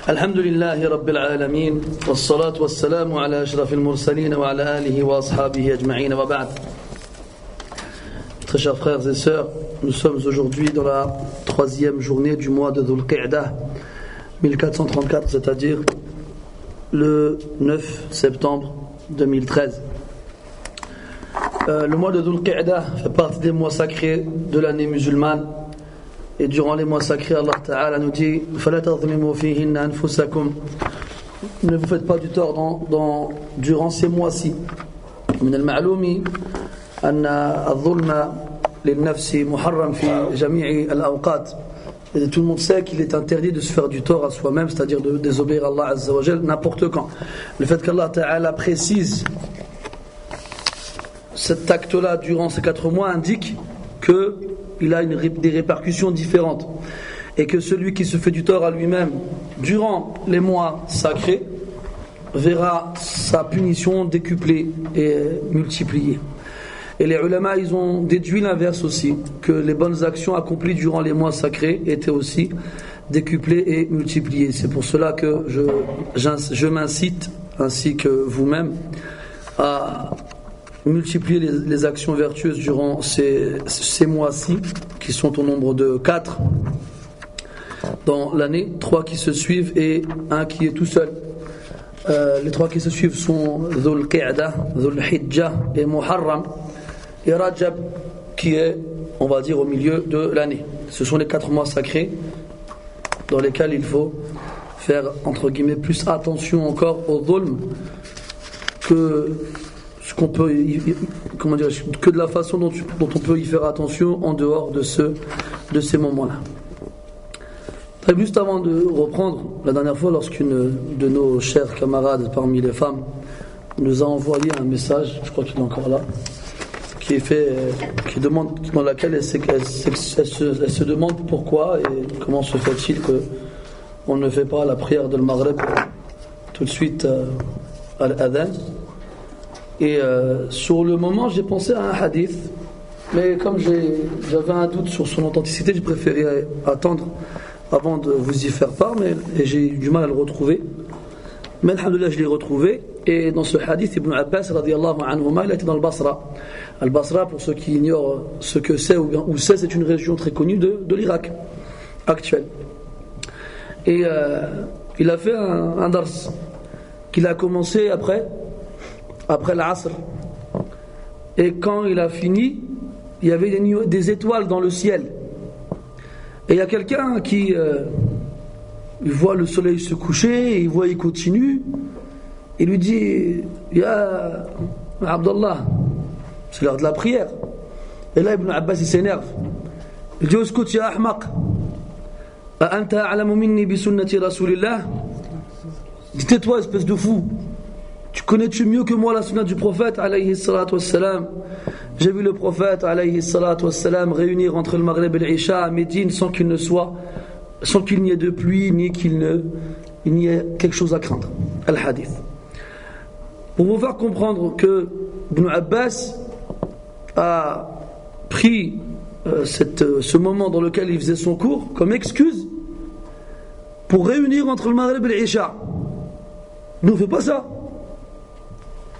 الحمد لله رب العالمين والصلاة والسلام على أشرف المرسلين وعلى آله وأصحابه أجمعين وبعد. Très chers frères et sœurs, nous sommes aujourd'hui dans la troisième journée du mois de Dhul Qi'dah 1434, c'est-à-dire le 9 septembre 2013. Le mois de Dhul Qi'dah fait partie des mois sacrés de l'année musulmane. Et durant les mois sacrés, Allah Ta'ala nous dit فَلَا تَظْلِمُوا فِيهِنَّ أَنفُسَكُمْ. Ne vous faites pas du tort durant ces mois-ci. من المعلوم أن الظلم للنفس محرم في جميع الأوقات. Et tout le monde sait qu'il est interdit de se faire du tort à soi-même, c'est-à-dire de désobéir à Allah Azza wa Jal n'importe quand. Le fait qu'Allah Ta'ala précise cet acte-là durant ces 4 mois indique qu'il a des répercussions différentes et que celui qui se fait du tort à lui-même durant les mois sacrés verra sa punition décuplée et multipliée. Et les ulama, ils ont déduit l'inverse aussi, que les bonnes actions accomplies durant les mois sacrés étaient aussi décuplées et multipliées. C'est pour cela que je m'incite, ainsi que vous-même, à multiplier les actions vertueuses durant ces mois-ci, qui sont au nombre de 4 dans l'année, 3 qui se suivent et 1 qui est tout seul. Les 3 qui se suivent sont Dhul Qi'dah, Dhul Hijjah et Muharram, et Rajab qui est, on va dire, au milieu de l'année. Ce sont les 4 mois sacrés dans lesquels il faut faire, entre guillemets, plus attention encore au dhulm que ce qu'on peut, comment dire, que de la façon dont on peut y faire attention en dehors de ces moments-là. Juste avant de reprendre, la dernière fois, lorsqu'une de nos chères camarades parmi les femmes nous a envoyé un message, je crois qu'il est encore là, qui demande, dans laquelle elle se demande pourquoi et comment se fait-il qu'on ne fait pas la prière de Maghreb tout de suite à l'adhan. Et sur le moment, j'ai pensé à un hadith, mais comme j'avais un doute sur son authenticité, j'ai préféré attendre avant de vous y faire part, et j'ai eu du mal à le retrouver. Mais alhamdoulilah, je l'ai retrouvé. Et dans ce hadith, Ibn Abbas radiyallahu anhuma, il a été dans le Basra. Al-Basra, pour ceux qui ignorent ce que c'est ou bien où c'est une région très connue de l'Irak actuel. Et il a fait un dars qu'il a commencé après l'Asr. Et quand il a fini, il y avait des étoiles dans le ciel. Et il y a quelqu'un qui il voit le soleil se coucher, et il continue. Il lui dit Ya Abdallah, c'est l'heure de la prière. Et là Ibn Abbas il s'énerve. Il dit Uskut ya ahmaq, a anta a'lamu minni bi sunnati rasulillah. Dis tais-toi espèce de fou. Tu connais-tu mieux que moi la sunna du prophète alayhi salatu wassalam? J'ai vu le prophète alayhi salatu wassalam réunir entre le Maghreb et l'Isha à Médine sans qu'il n'y ait de pluie ni qu'il n'y ait quelque chose à craindre. Al-Hadith. Pour vous faire comprendre que Ibn Abbas a pris ce moment dans lequel il faisait son cours comme excuse pour réunir entre le Maghreb et l'Isha. Nous on ne fait pas ça.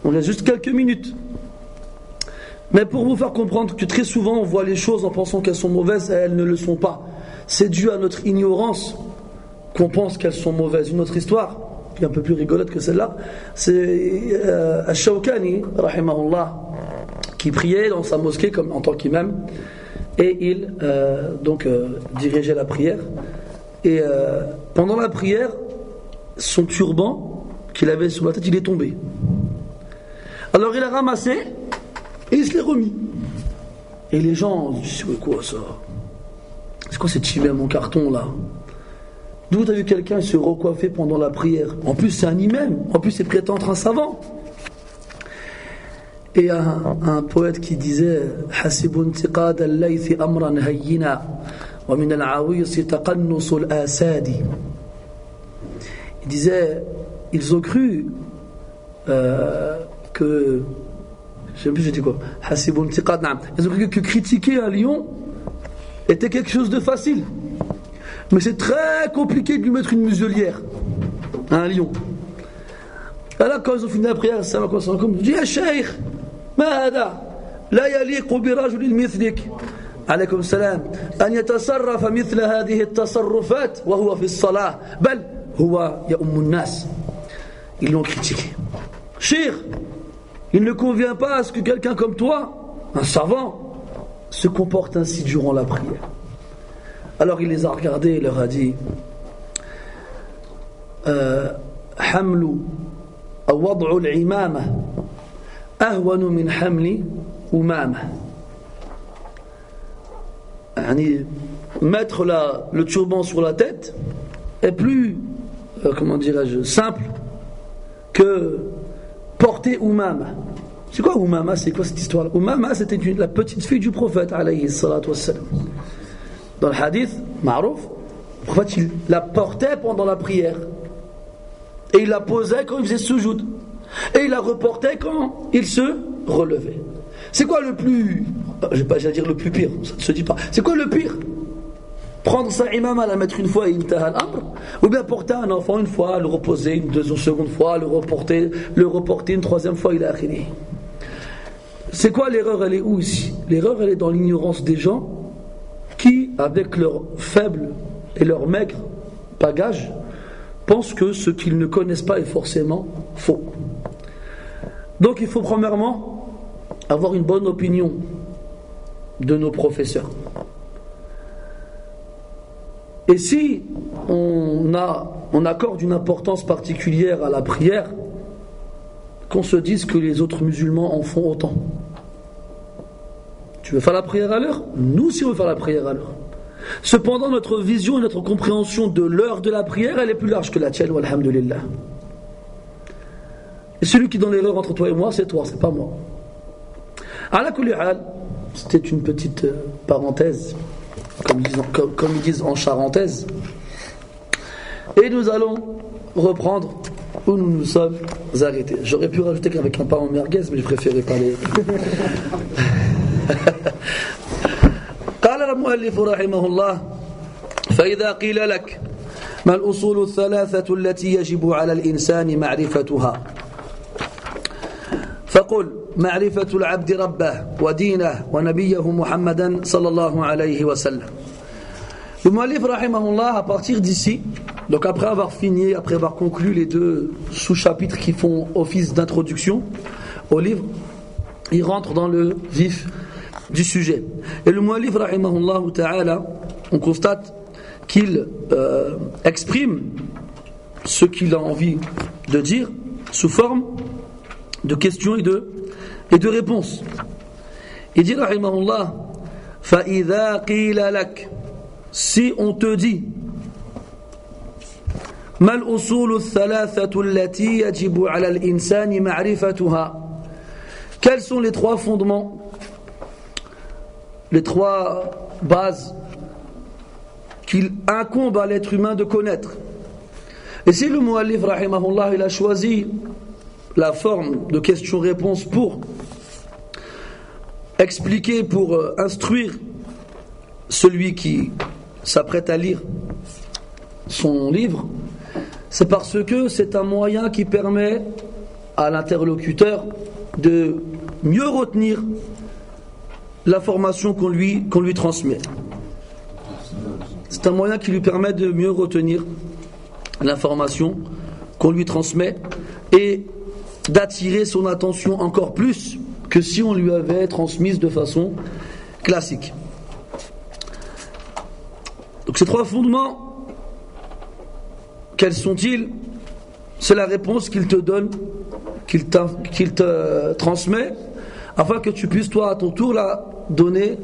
On a juste quelques minutes. Mais pour vous faire comprendre que très souvent on voit les choses en pensant qu'elles sont mauvaises et elles ne le sont pas. C'est dû à notre ignorance qu'on pense qu'elles sont mauvaises. Une autre histoire, qui est un peu plus rigolote que celle-là, c'est Ash-Shawkani, rahimahullah, qui priait dans sa mosquée en tant qu'imam, et il dirigeait la prière. Et pendant la prière, son turban qu'il avait sur la tête, il est tombé. Alors il a ramassé et il se l'est remis. Et les gens disent c'est quoi ça? C'est quoi cette chimère mon carton là? D'où tu as vu quelqu'un se recoiffer pendant la prière? En plus c'est un imam, en plus c'est prétendre un savant. Et un poète qui disait Hasibun tiqad al-laythi amran hayyina wa min al-awis taqannus al-asadi. Il disait ils ont cru que je sais plus j'ai dit quoi. Hasibun tiqad na'am. Ils ont cru que critiquer un lion était quelque chose de facile. Mais c'est très compliqué de lui mettre une muselière à un lion. Alors quand ils ont fini la prière, ça va quoi, ça va comme, dis, ya Cheikh, ma hada, la yaliqu bi rajulin mithlik. عليكم السلام أن يتصرف مثل هذه التصرفات وهو في الصلاة بل هو يؤم الناس. Ils l'ont critiqué. Cheikh, il ne convient pas à ce que quelqu'un comme toi, un savant, se comporte ainsi durant la prière. Alors il les a regardés et leur a dit حمل أو وضع العمامة أهون من حمل أمامة. Mettre le turban sur la tête est plus, comment dirais-je, simple que porter Umama. C'est quoi Umama? C'est quoi cette histoire? Umama, c'était la petite fille du prophète, alayhi salatu wassalam. Dans le hadith, Ma'rouf, le prophète, il la portait pendant la prière. Et il la posait quand il faisait sujoud. Et il la reportait quand il se relevait. C'est quoi le plus... Je vais pas dire le plus pire, ça ne se dit pas. C'est quoi le pire? Prendre sa imama, la mettre une fois et intaha al-amr, ou bien porter un enfant une fois, le reposer une seconde fois, le reporter une troisième fois, il a akhiri. C'est quoi l'erreur? Elle est où ici? L'erreur, elle est dans l'ignorance des gens qui, avec leur faible et leur maigre bagage, pensent que ce qu'ils ne connaissent pas est forcément faux. Donc il faut premièrement avoir une bonne opinion de nos professeurs. Et si on accorde une importance particulière à la prière, qu'on se dise que les autres musulmans en font autant. Tu veux faire la prière à l'heure? Nous aussi on veut faire la prière à l'heure. Cependant, notre vision et notre compréhension de l'heure de la prière, elle est plus large que la tienne, walhamdulillah. Et celui qui est dans l'erreur entre toi et moi, c'est toi, c'est pas moi. Ala kulli hal, c'était une petite parenthèse, comme ils disent en charentaise. Et nous allons reprendre où nous nous sommes arrêtés. J'aurais pu rajouter qu'avec un pain en merguez, mais je préférais parler. قال المؤلف رحمه الله فإذا قيل لك ما الأصول الثلاثة التي يجب على الإنسان معرفتها فقل معرفة العبد ربه ودينه ونبيه محمدا صلى الله عليه وسلم. Le mu'allif rahimahullah, à partir d'ici, donc après avoir conclu les deux sous-chapitres qui font office d'introduction au livre, il rentre dans le vif du sujet. Et le mu'allif rahimahullah ta'ala, on constate qu'il exprime ce qu'il a envie de dire sous forme de questions et de réponses. Il dit rahimahullah فَإِذَا قِيلَ لَكَ, si on te dit ما الأصول الثلاثة التي يجب على الإنسان معرفتها, quels sont les trois fondements, les trois bases qu'il incombe à l'être humain de connaître? Et si le mu'allif rahimahullah il a choisi la forme de question-réponse pour expliquer, pour instruire celui qui s'apprête à lire son livre, c'est parce que c'est un moyen qui permet à l'interlocuteur de mieux retenir l'information qu'on lui transmet. C'est un moyen qui lui permet de mieux retenir l'information qu'on lui transmet et d'attirer son attention encore plus que si on lui avait transmise de façon classique. Donc ces trois fondements, quels sont-ils? C'est la réponse qu'il te donne, qu'il te transmet, afin que tu puisses toi à ton tour la donner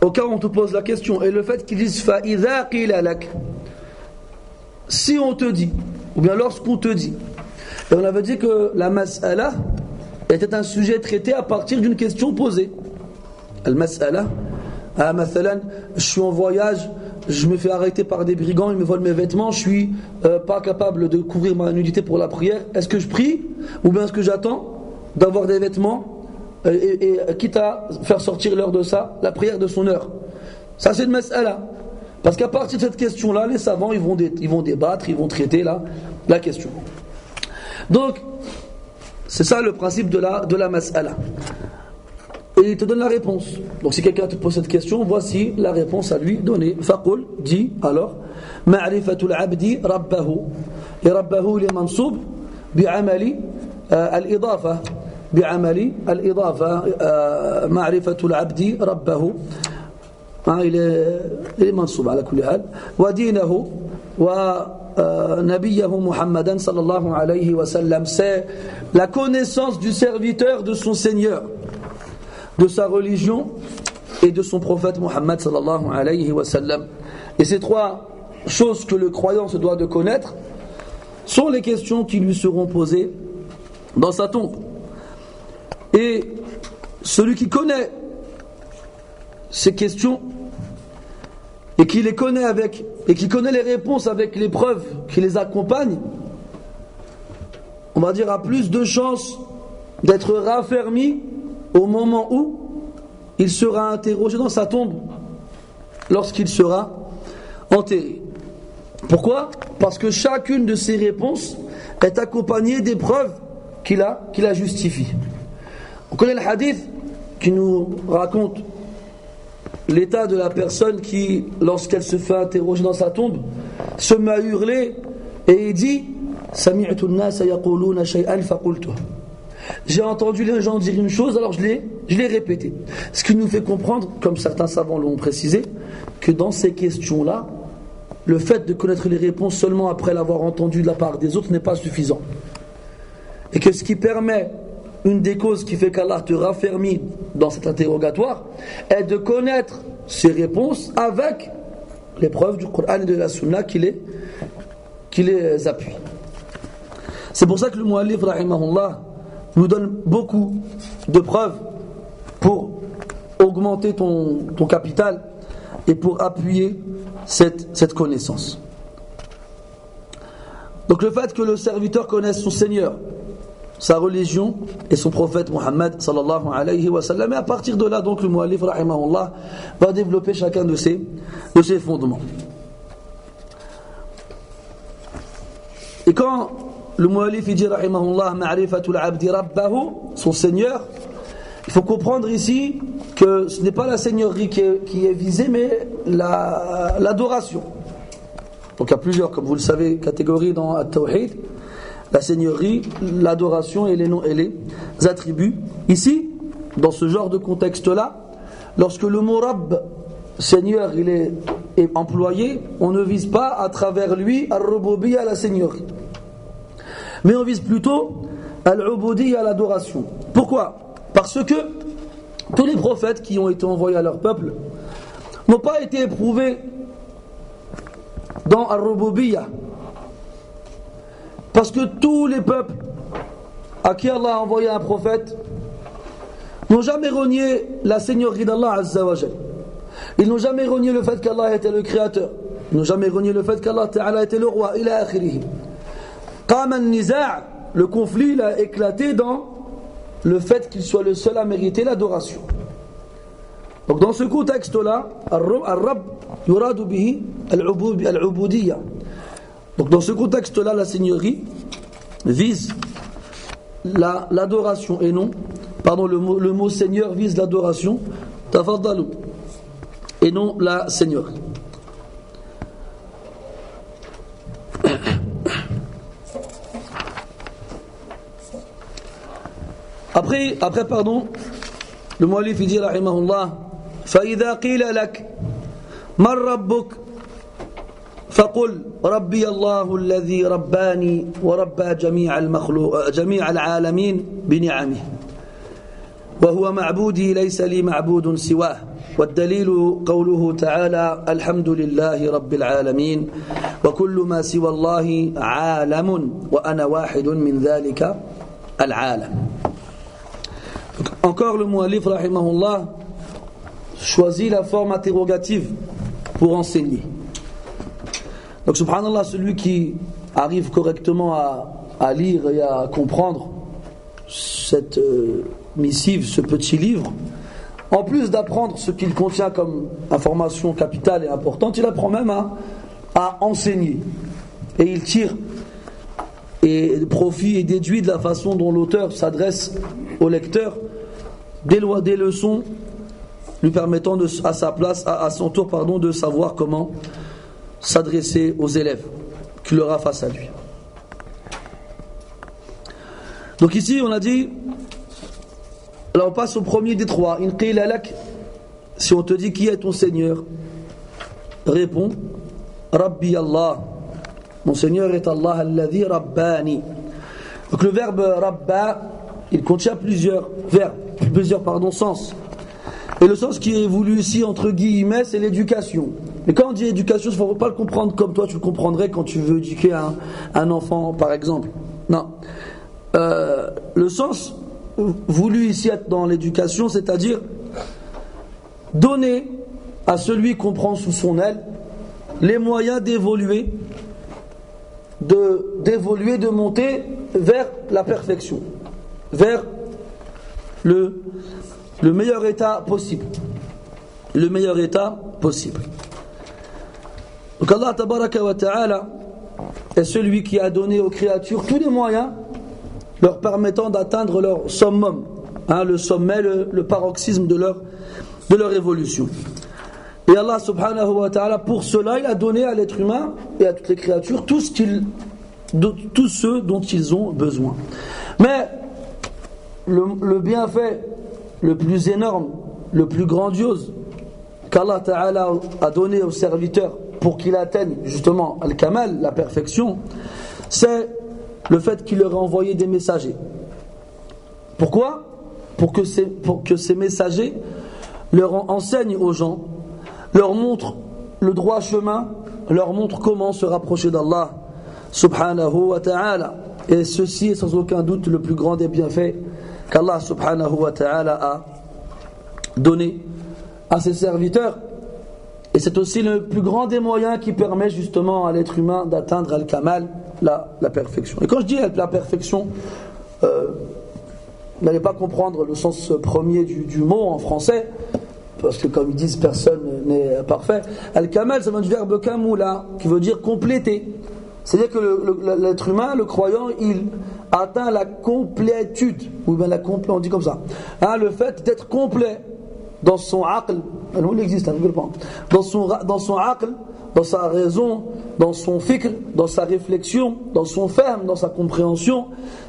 au cas où on te pose la question. Et le fait qu'ils disent فَإِذَا قِيلَ لَكَ, si on te dit, ou bien lorsqu'on te dit. Et on avait dit que la mas'ala était un sujet traité à partir d'une question posée. Al-mas'ala, mathalan, je suis en voyage, je me fais arrêter par des brigands, ils me volent mes vêtements, je suis pas capable de couvrir ma nudité pour la prière. Est-ce que je prie ou bien est-ce que j'attends d'avoir des vêtements et quitte à faire sortir l'heure de ça, la prière de son heure? Ça c'est une mas'ala. Parce qu'à partir de cette question-là, les savants ils vont débattre, ils vont traiter la question. Donc, c'est ça le principe de la mas'ala. Et il te donne la réponse. Donc si quelqu'un te pose cette question, voici la réponse à lui donner. Faqul, dit alors, ma'rifatul abdi rabbahu. Et rabbahu il est mansoub bi'amali al-idafa. Bi'amali al-idafa. Ma'rifatul abdi rabbahu. Il est mansoub ala kulli hal. Wa dinahu wa nabiyahu Muhammadan sallallahu alayhi wa sallam. C'est la connaissance du serviteur de son Seigneur, de sa religion et de son prophète Muhammad sallallahu alayhi wa sallam. Et ces trois choses que le croyant se doit de connaître sont les questions qui lui seront posées dans sa tombe. Et celui qui connaît ces questions et qui les connaît et qui connaît les réponses avec les preuves qui les accompagnent, on va dire a plus de chances d'être raffermi au moment où il sera interrogé dans sa tombe, lorsqu'il sera enterré. Pourquoi ? Parce que chacune de ces réponses est accompagnée des preuves qui la justifient. On connaît le hadith qui nous raconte l'état de la personne qui, lorsqu'elle se fait interroger dans sa tombe, se met à hurler et il dit « Sami'tu an-nasa yaquluna shay'an faqultu » J'ai entendu les gens dire une chose, alors je l'ai répété. Ce qui nous fait comprendre, comme certains savants l'ont précisé, que dans ces questions-là, le fait de connaître les réponses seulement après l'avoir entendu de la part des autres n'est pas suffisant. Et que ce qui permet, une des causes qui fait qu'Allah te raffermit dans cet interrogatoire, est de connaître ces réponses avec les preuves du Coran et de la Sunna qui les appuient. C'est pour ça que le muallif, rahimahullah, nous donne beaucoup de preuves pour augmenter ton capital et pour appuyer cette connaissance. Donc le fait que le serviteur connaisse son Seigneur, sa religion et son prophète Muhammad sallallahu alayhi wa sallam, et à partir de là donc le muallif rahimahullah va développer chacun de ses fondements. Et quand le muallif dit rahimahullah ma'rifatul abdi rabbahu, son Seigneur, il faut comprendre ici que ce n'est pas la seigneurie qui est visée, mais l'adoration. Donc il y a plusieurs, comme vous le savez, catégories dans At-Tawhid: la seigneurie, l'adoration et les noms et les attributs. Ici, dans ce genre de contexte-là, lorsque le mot Rabb, Seigneur, il est employé, on ne vise pas à travers lui Ar-Rububiyya, la seigneurie, mais on vise plutôt Al-Ubudiyya, l'adoration. Pourquoi ? Parce que tous les prophètes qui ont été envoyés à leur peuple n'ont pas été éprouvés dans Ar-Rububiyya. Parce que tous les peuples à qui Allah a envoyé un prophète n'ont jamais renié la seigneurie d'Allah Azza wa Jal. Ils n'ont jamais renié le fait qu'Allah était le créateur. Ils n'ont jamais renié le fait qu'Allah Ta'ala était le roi. Ila akhirih. Qama an-niza', le conflit il a éclaté dans le fait qu'il soit le seul à mériter l'adoration. Donc dans ce contexte-là, Ar-Rabb yuradu bihi al-ubudiyya. Donc dans ce contexte-là, la seigneurie vise l'adoration et non, pardon, le mot seigneur vise l'adoration, tafaddalu, et non la seigneurie. Après, le muallif dit rahimahullah, فإذا قيل لك من ربك فقل ربي الله الذي رباني وربى جميع العالمين بنعمه وهو معبودي ليس لي معبود سواه والدليل قوله تعالى الحمد لله رب العالمين وكل ما سوى الله عالم وأنا واحد من ذلك العالم. Encore le muallif rahimahullah choisit la forme interrogative pour enseigner. Donc subhanallah, celui qui arrive correctement à lire et à comprendre cette missive, ce petit livre, en plus d'apprendre ce qu'il contient comme information capitale et importante, il apprend même à enseigner. Et il tire et profit et déduit de la façon dont l'auteur s'adresse au lecteur des leçons lui permettant à sa place, à son tour, de savoir comment s'adresser aux élèves qu'il aura face à lui. Donc ici on a dit, là on passe au premier des trois. In qila lak, si on te dit qui est ton Seigneur, réponds Rabbi Allah, mon Seigneur est Allah alladhi rabbani. Donc le verbe rabba, il contient plusieurs sens. Et le sens qui est voulu ici entre guillemets, c'est l'éducation. Mais quand on dit éducation, il ne faut pas le comprendre comme toi tu le comprendrais quand tu veux éduquer un enfant par exemple. Non. Le sens voulu ici dans l'éducation, c'est-à-dire donner à celui qu'on prend sous son aile les moyens d'évoluer, de monter vers la perfection, vers le meilleur état possible. Le meilleur état possible. Donc Allah tabaraka wa ta'ala est celui qui a donné aux créatures tous les moyens leur permettant d'atteindre leur summum, le sommet, le paroxysme de leur évolution. Et Allah subhanahu wa ta'ala, pour cela, il a donné à l'être humain et à toutes les créatures tout ce dont ils ont besoin. Mais le bienfait le plus énorme, le plus grandiose qu'Allah ta'ala a donné aux serviteurs pour qu'ils atteignent justement al-kamal, la perfection, c'est le fait qu'il leur a envoyé des messagers. Pourquoi ? Pour que ces messagers leur enseignent aux gens, leur montrent le droit chemin, leur montrent comment se rapprocher d'Allah subhanahu wa ta'ala. Et ceci est sans aucun doute le plus grand des bienfaits qu'Allah subhanahu wa ta'ala a donné à ses serviteurs. Et c'est aussi le plus grand des moyens qui permet justement à l'être humain d'atteindre al-kamal, la perfection. Et quand je dis la perfection, n'allez pas comprendre le sens premier du mot en français, parce que comme ils disent, personne n'est parfait. Al-kamal, ça vient du verbe kamula, qui veut dire compléter. C'est-à-dire que l'être humain, le croyant, il atteint la complétude, ou bien on dit comme ça, le fait d'être complet dans son aql, il existe, dans son aql, dans sa raison, dans son fikr, dans sa réflexion, dans son fahm, dans sa compréhension,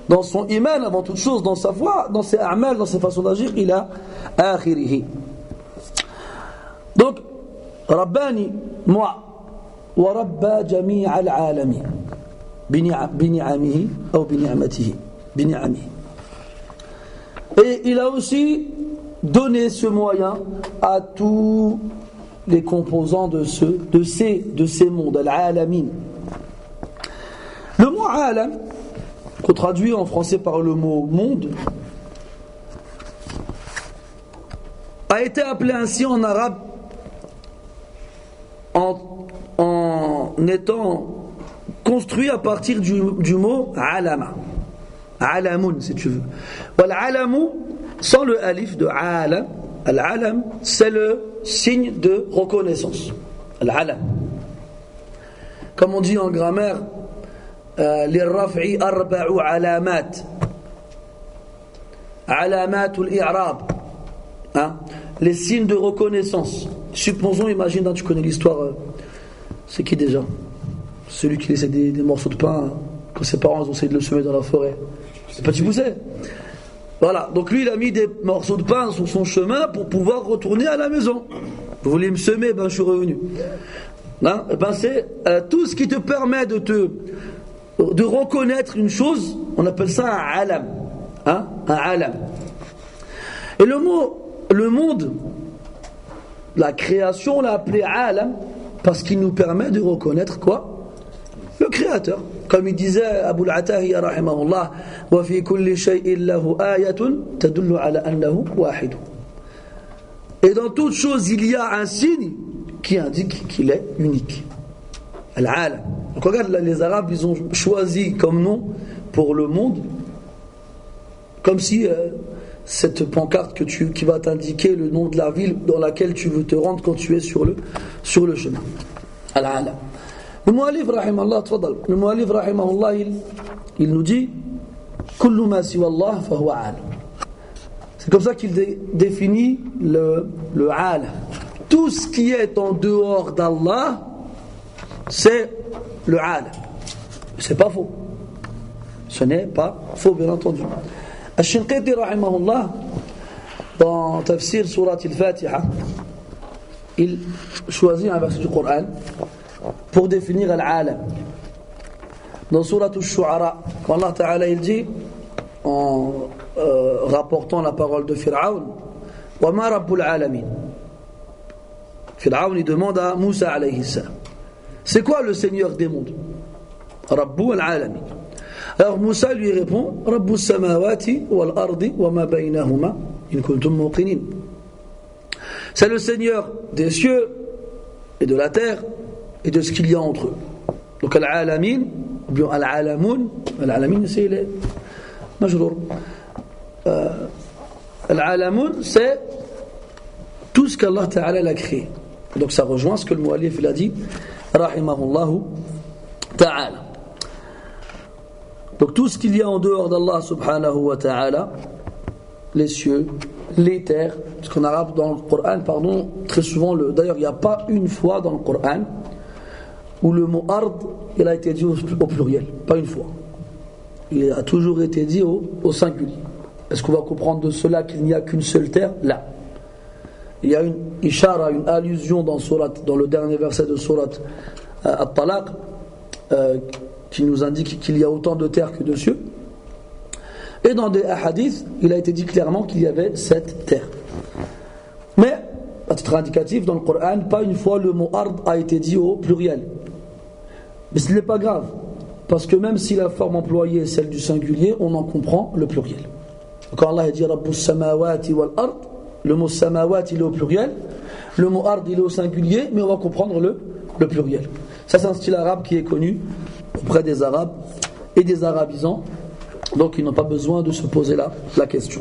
dans son iman avant toute chose, dans sa foi, dans ses a'mal, dans ses façons d'agir, il a akhirihi. Donc, Rabbani, moi, wa rabba jami' al-alami, bini'amihi ou bini'amatihi, bini'amihi. Et il a aussi donné ce moyen à tous les composants de ces mondes, al-alamin. Le mot alam, qu'on traduit en français par le mot monde, a été appelé ainsi en arabe en étant construit à partir du mot alama. Alamun, si tu veux. Wal-alamu, sans le alif de alam, al-alam, c'est le signe de reconnaissance. Al-alam. Comme on dit en grammaire, للرفع أربع علامات علامات الإعراب, les signes de reconnaissance. Supposons, imagine, tu connais l'histoire, c'est qui déjà? Celui qui laissait des morceaux de pain quand ses parents ont essayé de le semer dans la forêt. C'est Petit Poucet. Voilà, donc lui il a mis des morceaux de pain sur son chemin pour pouvoir retourner à la maison. Vous voulez me semer, je suis revenu. C'est tout ce qui te permet de reconnaître une chose, on appelle ça un alam. Un alam. Et le monde, la création, on l'a appelé alam parce qu'il nous permet de reconnaître quoi? Le créateur. Comme il disait Abu al-Atahiya rahimahullah, wa fi kulli shay'in lahu ayatun tadullu ala annahu wahid. Et dans toute chose, il y a un signe qui indique qu'il est unique. Al-alam. Donc regarde, les Arabes, ils ont choisi comme nom pour le monde, comme si cette pancarte qui va t'indiquer le nom de la ville dans laquelle tu veux te rendre quand tu es sur le chemin. Al-Alam. Le Mu'allif rahimahullah, tfadal. Le Mu'allif rahimahullah, il nous dit kullu ma siwa Allah fa huwa alam. C'est comme ça qu'il définit le alam. Tout ce qui est en dehors d'Allah, c'est le alam. C'est pas faux. Ce n'est pas faux, bien entendu. Al-Shinqiti rahimahullah, dans Tafsir Surat al-Fatiha, il choisit un verset du Coran pour définir al-alam. Dans Surat al-Shu'ara, quand Allah Ta'ala il dit, en rapportant la parole de Fir'aun, wa ma rabbul alamin. Fir'aun il demande à Moussa alayhi salam, c'est quoi le Seigneur des mondes? Rabbu al-alamin. Alors Moussa lui répond, Rabbu samawati wal ardi wa ma baynahuma in kuntum muqinin. C'est le Seigneur des cieux et de la terre et de ce qu'il y a entre eux. Donc al-alamin ou bien al-alamun, al-alamin c'est les majrour. Al-alamun c'est tout ce qu'Allah Ta'ala a créé. Donc ça rejoint ce que le Mu'allif il a dit rahimahullahu ta'ala. Donc tout ce qu'il y a en dehors d'Allah subhanahu wa ta'ala, les cieux, les terres, parce qu'en arabe dans le Coran, très souvent, d'ailleurs il n'y a pas une fois dans le Coran où le mot ard il a été dit au pluriel, pas une fois. Il a toujours été dit au singulier. Est-ce qu'on va comprendre de cela qu'il n'y a qu'une seule terre? Là. Il y a une ishara, une allusion dans le dernier verset de Surat At-Talaq qui nous indique qu'il y a autant de terres que de cieux. Et dans des hadiths, il a été dit clairement qu'il y avait 7 terres. Mais, à titre indicatif, dans le Coran, pas une fois le mot ard a été dit au pluriel. Mais ce n'est pas grave, parce que même si la forme employée est celle du singulier, on en comprend le pluriel. Quand Allah a dit Rabbus samawati wal ard, le mot samawat il est au pluriel, le mot ard il est au singulier, mais on va comprendre le pluriel. Ça c'est un style arabe qui est connu auprès des Arabes et des arabisants, donc ils n'ont pas besoin de se poser la question.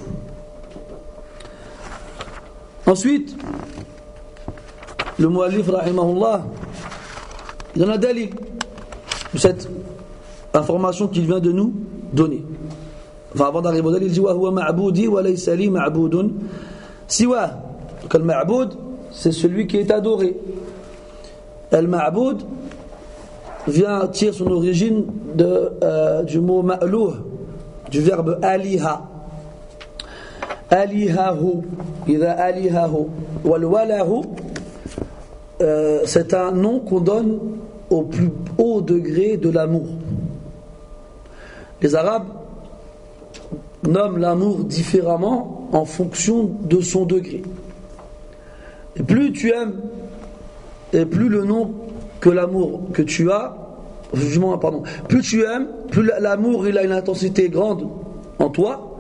Ensuite, le Mu'allif rahimahullah, il y en a dalil de cette information qu'il vient de nous donner. Enfin, avant d'arriver au dalil, il dit wa huwa ma'boudi wa laysa li ma'boudun siwa. Donc le ma'boud, c'est celui qui est adoré. El ma'boud tire son origine du mot ma'louh, du verbe aliha. Alihahu, idha alihahu. Wal walahu, c'est un nom qu'on donne au plus haut degré de l'amour. Les Arabes nomment l'amour différemment en fonction de son degré. Et plus tu aimes, et plus le nom que l'amour que tu as, plus tu aimes, plus l'amour il a une intensité grande en toi,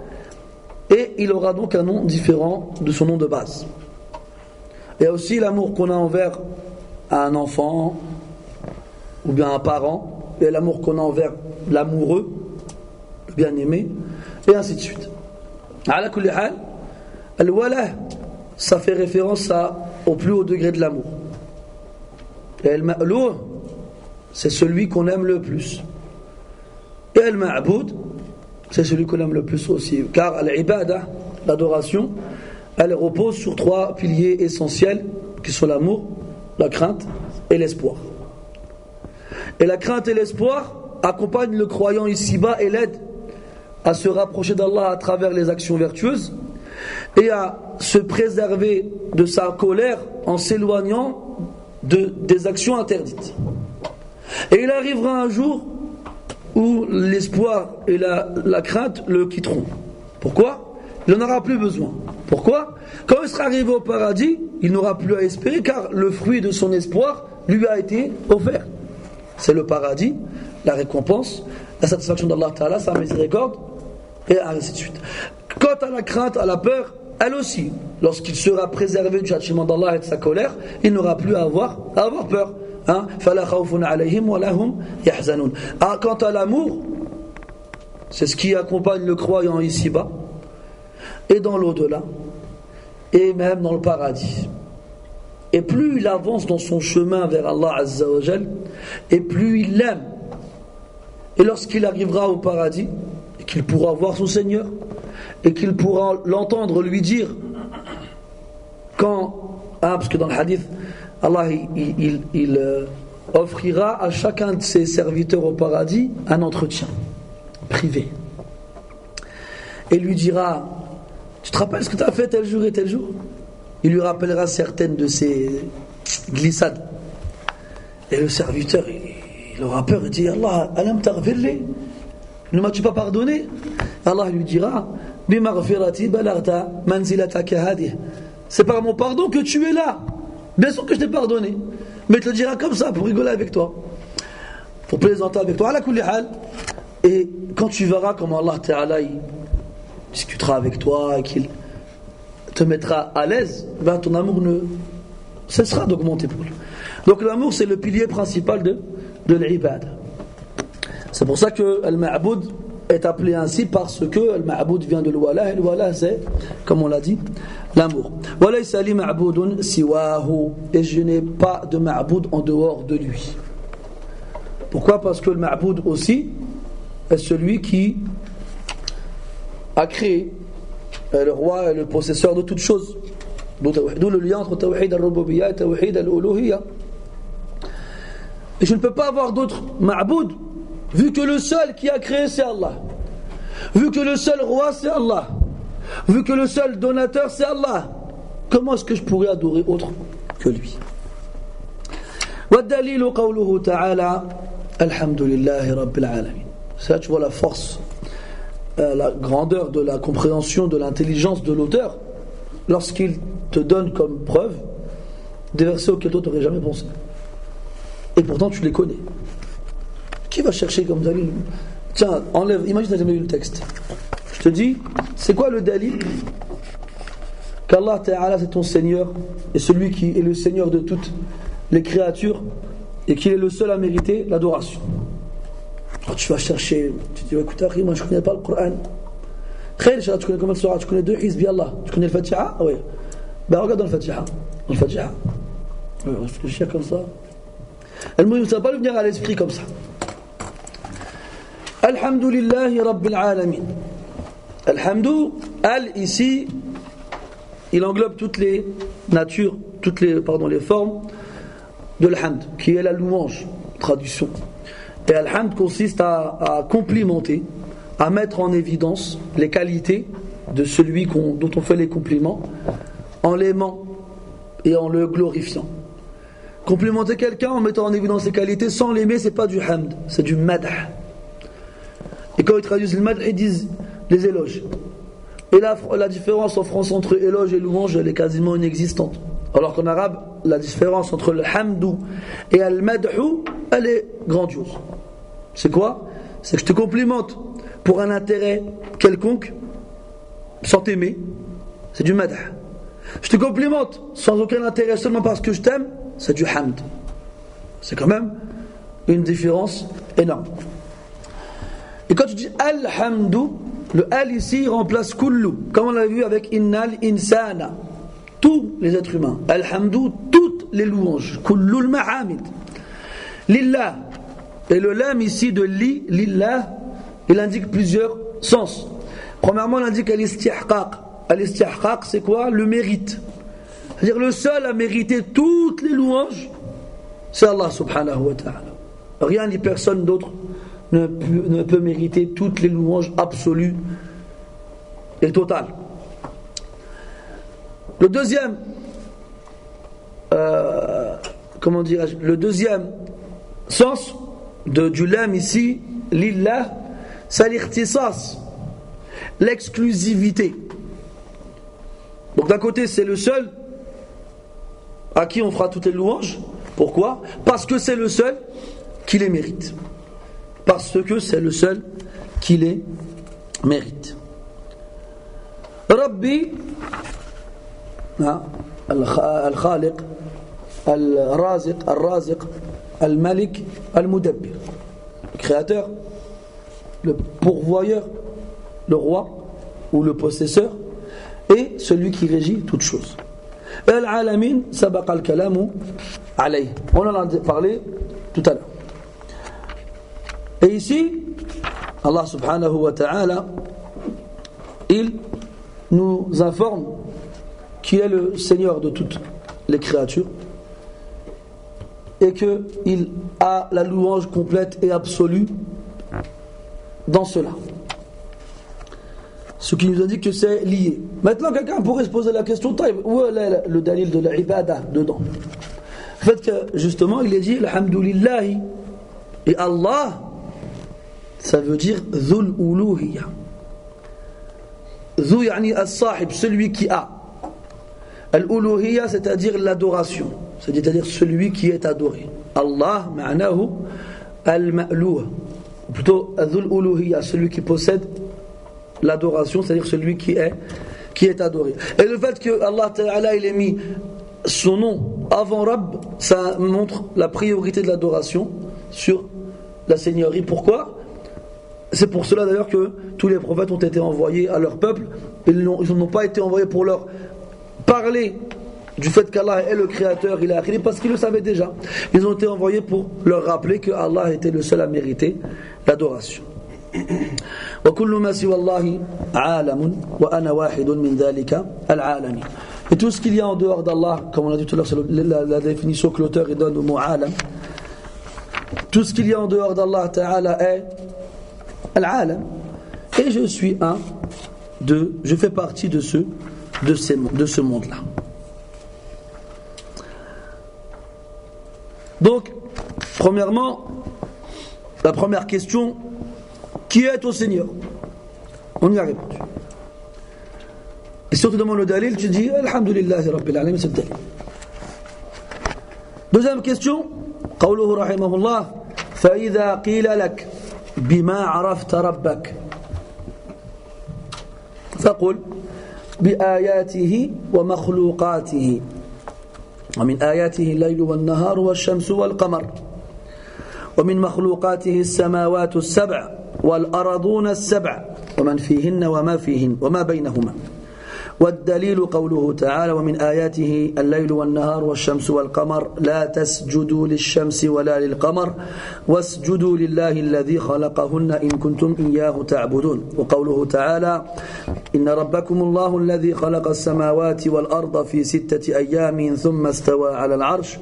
et il aura donc un nom différent de son nom de base. Il y a aussi l'amour qu'on a envers un enfant ou bien un parent, et l'amour qu'on a envers l'amoureux, le bien-aimé, et ainsi de suite. Ala kulli hal, al-wala, ça fait référence au plus haut degré de l'amour. Et al-ma'lou, c'est celui qu'on aime le plus. Et al-ma'boud, c'est celui qu'on aime le plus aussi. Car al-ibada, l'adoration, elle repose sur 3 piliers essentiels qui sont l'amour, la crainte et l'espoir. Et la crainte et l'espoir accompagnent le croyant ici-bas et l'aident à se rapprocher d'Allah à travers les actions vertueuses et à se préserver de sa colère en s'éloignant des actions interdites. Et il arrivera un jour où l'espoir et la crainte le quitteront. Pourquoi? Il n'en aura plus besoin. Pourquoi? Quand il sera arrivé au paradis, il n'aura plus à espérer car le fruit de son espoir lui a été offert. C'est le paradis, la récompense, la satisfaction d'Allah Ta'ala, sa miséricorde, et ainsi de suite. Quant à la crainte, à la peur, elle aussi, lorsqu'il sera préservé du châtiment d'Allah et de sa colère, il n'aura plus à avoir peur. فَلَا خَوْفٌ عَلَيْهِمْ وَلَا هُمْ يَحْزَنُونَ. Quant à l'amour, c'est ce qui accompagne le croyant ici-bas. et dans l'au-delà, et même dans le paradis. Et plus il avance dans son chemin vers Allah Azza wa Jal, et plus il l'aime. Et lorsqu'il arrivera au paradis, et qu'il pourra voir son Seigneur, et qu'il pourra l'entendre lui dire, parce que dans le hadith, Allah il offrira à chacun de ses serviteurs au paradis un entretien privé. Et lui dira, tu te rappelles ce que tu as fait tel jour et tel jour? Il lui rappellera certaines de ses glissades. Et le serviteur, il aura peur et dit, Allah, alam taghfirli, ne m'as-tu pas pardonné? Allah lui dira, bimaghfirati balagta manzilataka hadih. C'est par mon pardon que tu es là. Bien sûr que je t'ai pardonné. Mais il te le dira comme ça, pour rigoler avec toi. Pour plaisanter avec toi. Ala kulli hal. Et quand tu verras comment Allah Ta'ala il discutera avec toi et qu'il te mettra à l'aise, ben ton amour ne cessera d'augmenter pour lui. Donc l'amour c'est le pilier principal de l'ibad. C'est pour ça que Al-Ma'boud est appelé ainsi, parce que Al-Ma'boud vient de l'Wala, et l'Wala c'est, comme on l'a dit, l'amour. Walaysa li ma'boudun siwahu, et je n'ai pas de ma'boud en dehors de lui. Pourquoi? Parce que le ma'boud aussi est celui qui a créé, le roi et le possesseur de toutes choses. D'où le lien entre Tawhid al-Rububiyya et Tawhid al-Uluhiyya. Et je ne peux pas avoir d'autre ma'boud, vu que le seul qui a créé c'est Allah, vu que le seul roi c'est Allah, vu que le seul donateur c'est Allah. Comment est-ce que je pourrais adorer autre que lui? وَالدَّلِيلُ قَوْلُهُ تَعَالَى الْحَمْدُ لِلَّهِ رَبِّ الْعَالَمِينَ. Ça, tu vois la force, la grandeur de la compréhension, de l'intelligence de l'auteur, lorsqu'il te donne comme preuve des versets auxquels toi tu n'aurais jamais pensé. Et pourtant tu les connais. Qui va chercher comme dalil? Tiens, enlève, imagine que tu n'as jamais lu le texte. Je te dis, c'est quoi le dalil? Qu'Allah Ta'ala c'est ton Seigneur, et celui qui est le Seigneur de toutes les créatures, et qu'il est le seul à mériter l'adoration. Alors tu vas chercher, tu te dis, écoute, moi je ne connais pas le Coran. Khayr, tu connais combien de surah? Tu connais 2 Hizbi Allah. Tu connais le Fatiha? Ah oui. Ben regarde dans le Fatiha. Dans le Fatiha. On va réfléchir comme ça. Ça ne va pas lui venir à l'esprit comme ça. Alhamdulillahi Rabbil Alamin. Alhamdou, al ici, il englobe toutes les natures, les formes de l'hamd, qui est la louange, traduction. Et al-hamd consiste à complimenter, à mettre en évidence les qualités de celui dont on fait les compliments, en l'aimant et en le glorifiant. Complimenter quelqu'un en mettant en évidence ses qualités sans l'aimer, c'est pas du hamd, c'est du madh. Et quand ils traduisent le madh, ils disent les éloges. Et la différence en français entre éloge et louange, elle est quasiment inexistante. Alors qu'en arabe, la différence entre le hamdou et al madhou, elle est grandiose. C'est quoi? C'est que je te complimente pour un intérêt quelconque, sans t'aimer, c'est du madh. Je te complimente sans aucun intérêt, seulement parce que je t'aime, c'est du hamd. C'est quand même une différence énorme. Et quand tu dis alhamdou, le al ici remplace kullu, comme on l'a vu avec innal insana, tous les êtres humains. Alhamdou, toutes les louanges. Kullu al-mahamid. Lillah. Et le lam ici de lillah, il indique plusieurs sens. Premièrement, il indique al-istihqaq. Al-istihqaq, c'est quoi? Le mérite. C'est-à-dire le seul à mériter toutes les louanges, c'est Allah subhanahu wa ta'ala. Rien ni personne d'autre ne peut mériter toutes les louanges absolues et totales. Le deuxième, le deuxième sens du lam ici, lillah, c'est l'ikhtisas, l'exclusivité. Donc d'un côté c'est le seul à qui on fera toutes les louanges. Pourquoi? Parce que c'est le seul qui les mérite. Parce que c'est le seul qui les mérite. Rabbi, Al-Khaliq, Al-Raziq, Al-Raziq, Al-Malik, Al-Mudabbir. Le créateur, le pourvoyeur, le roi ou le possesseur, et celui qui régit toutes choses. Al-alamin sabaqa al-kalamu alayh. On en a parlé tout à l'heure. Et ici, Allah subhanahu wa ta'ala, il nous informe qu'il est le Seigneur de toutes les créatures et qu'il a la louange complète et absolue dans cela. Ce qui nous indique que c'est lié. Maintenant, quelqu'un pourrait se poser la question, où est le dalil de l'ibada dedans? Le fait que, justement, il est dit, alhamdulillahi, et Allah, ça veut dire dhul uluhiyya. Dhu yani as-sahib, celui qui a. Al-uluhiyya, c'est-à-dire l'adoration, c'est-à-dire celui qui est adoré. Allah, ma'nahu al-ma'luh, ou plutôt dhul uluhiyya, celui qui possède l'adoration, c'est-à-dire celui qui est adoré. Et le fait que Allah Ta'ala il ait mis son nom avant Rabb, ça montre la priorité de l'adoration sur la seigneurie. Pourquoi? C'est pour cela d'ailleurs que tous les prophètes ont été envoyés à leur peuple. Ils n'ont pas été envoyés pour leur parler du fait qu'Allah est le créateur, il est akhiri, parce qu'ils le savaient déjà. Ils ont été envoyés pour leur rappeler que Allah était le seul à mériter l'adoration. وكل ما سوى الله عالم وأنا واحد من ذلك العالم. Et tout ce qu'il y a en dehors d'Allah, comme on a dit tout à l'heure, c'est la définition que l'auteur donne au mot alam. Tout ce qu'il y a en dehors d'Allah Ta'ala est al-alam. Et je fais partie de ce monde-là. Donc, premièrement, la première question, qui est ton Seigneur? On y a répondu. Et si on te demande le dalil, tu dis alhamdulillahi rabbil alamin, c'est le dalil. Deuxième question, قوله رحمه الله فإذا قيل لك بما عرفت ربك فقل بآياته ومخلوقاته ومن آياته الليل والنهار والشمس والقمر ومن مخلوقاته السماوات السبع والأرضون السبع ومن فيهن وما بينهما والدليل قوله تعالى ومن آياته الليل والنهار والشمس والقمر لا تسجدوا للشمس ولا للقمر واسجدوا لله الذي خلقهن إن كنتم إياه تعبدون وقوله تعالى إن ربكم الله الذي خلق السماوات والأرض في 6 أيام ثم استوى على العرش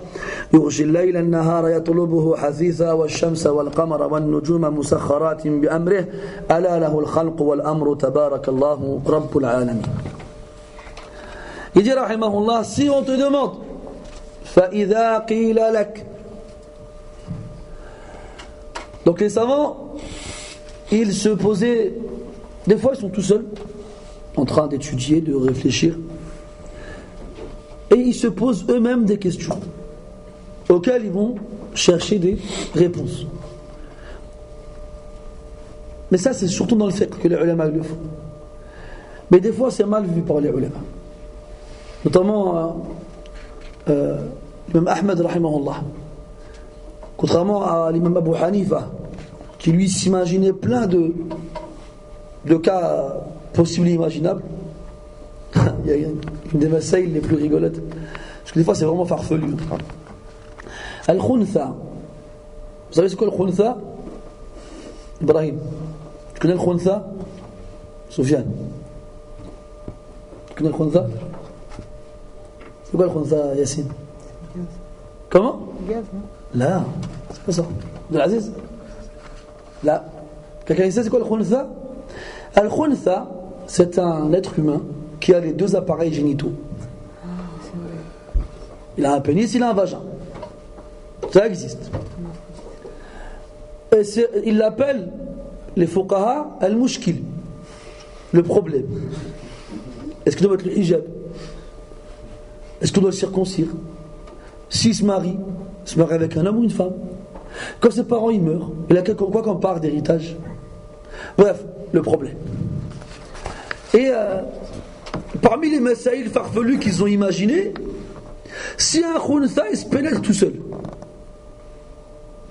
يغشي الليل النهار يطلبه حثيثا والشمس والقمر والنجوم مسخرات بأمره ألا له الخلق والأمر تبارك الله رب العالمين. Il dit rahimahullah, si on te demande فَإِذَا قِيلَ لَكَ. Donc les savants, ils se posaient, des fois ils sont tout seuls en train d'étudier, de réfléchir, et ils se posent eux-mêmes des questions auxquelles ils vont chercher des réponses. Mais ça c'est surtout dans le fiqh que les ulama le font. Mais des fois c'est mal vu par les ulama. Notamment l'imam Ahmed rahimahullah, contrairement à l'imam Abu Hanifa qui lui s'imaginait plein de cas possibles et imaginables. Il y a une des masaïles les plus rigolotes parce que des fois c'est vraiment farfelu. Al-Khuntha, vous savez c'est quoi le Khuntha? Ibrahim, tu connais le Khuntha? Soufiane, tu connais le Khuntha? C'est quoi le Khuntha, Yassine? Comment? Gaz, non? Là, c'est pas ça. De l'Aziz? Là. Quelqu'un sait c'est quoi le Khuntha? Al-Khuntha, c'est un être humain qui a les deux appareils génitaux. Il a un pénis, il a un vagin. Ça existe. Et il l'appelle, les fuqaha, al-mushkil. Le problème. Est-ce qu'il doit mettre le hijab? Est-ce qu'on doit le circoncire? S'il se marie avec un homme ou une femme? Quand ses parents ils meurent, il a quoi comme part d'héritage? Bref, le problème. Et parmi les masaïl farfelus qu'ils ont imaginés, si un khuntha il se pénètre tout seul,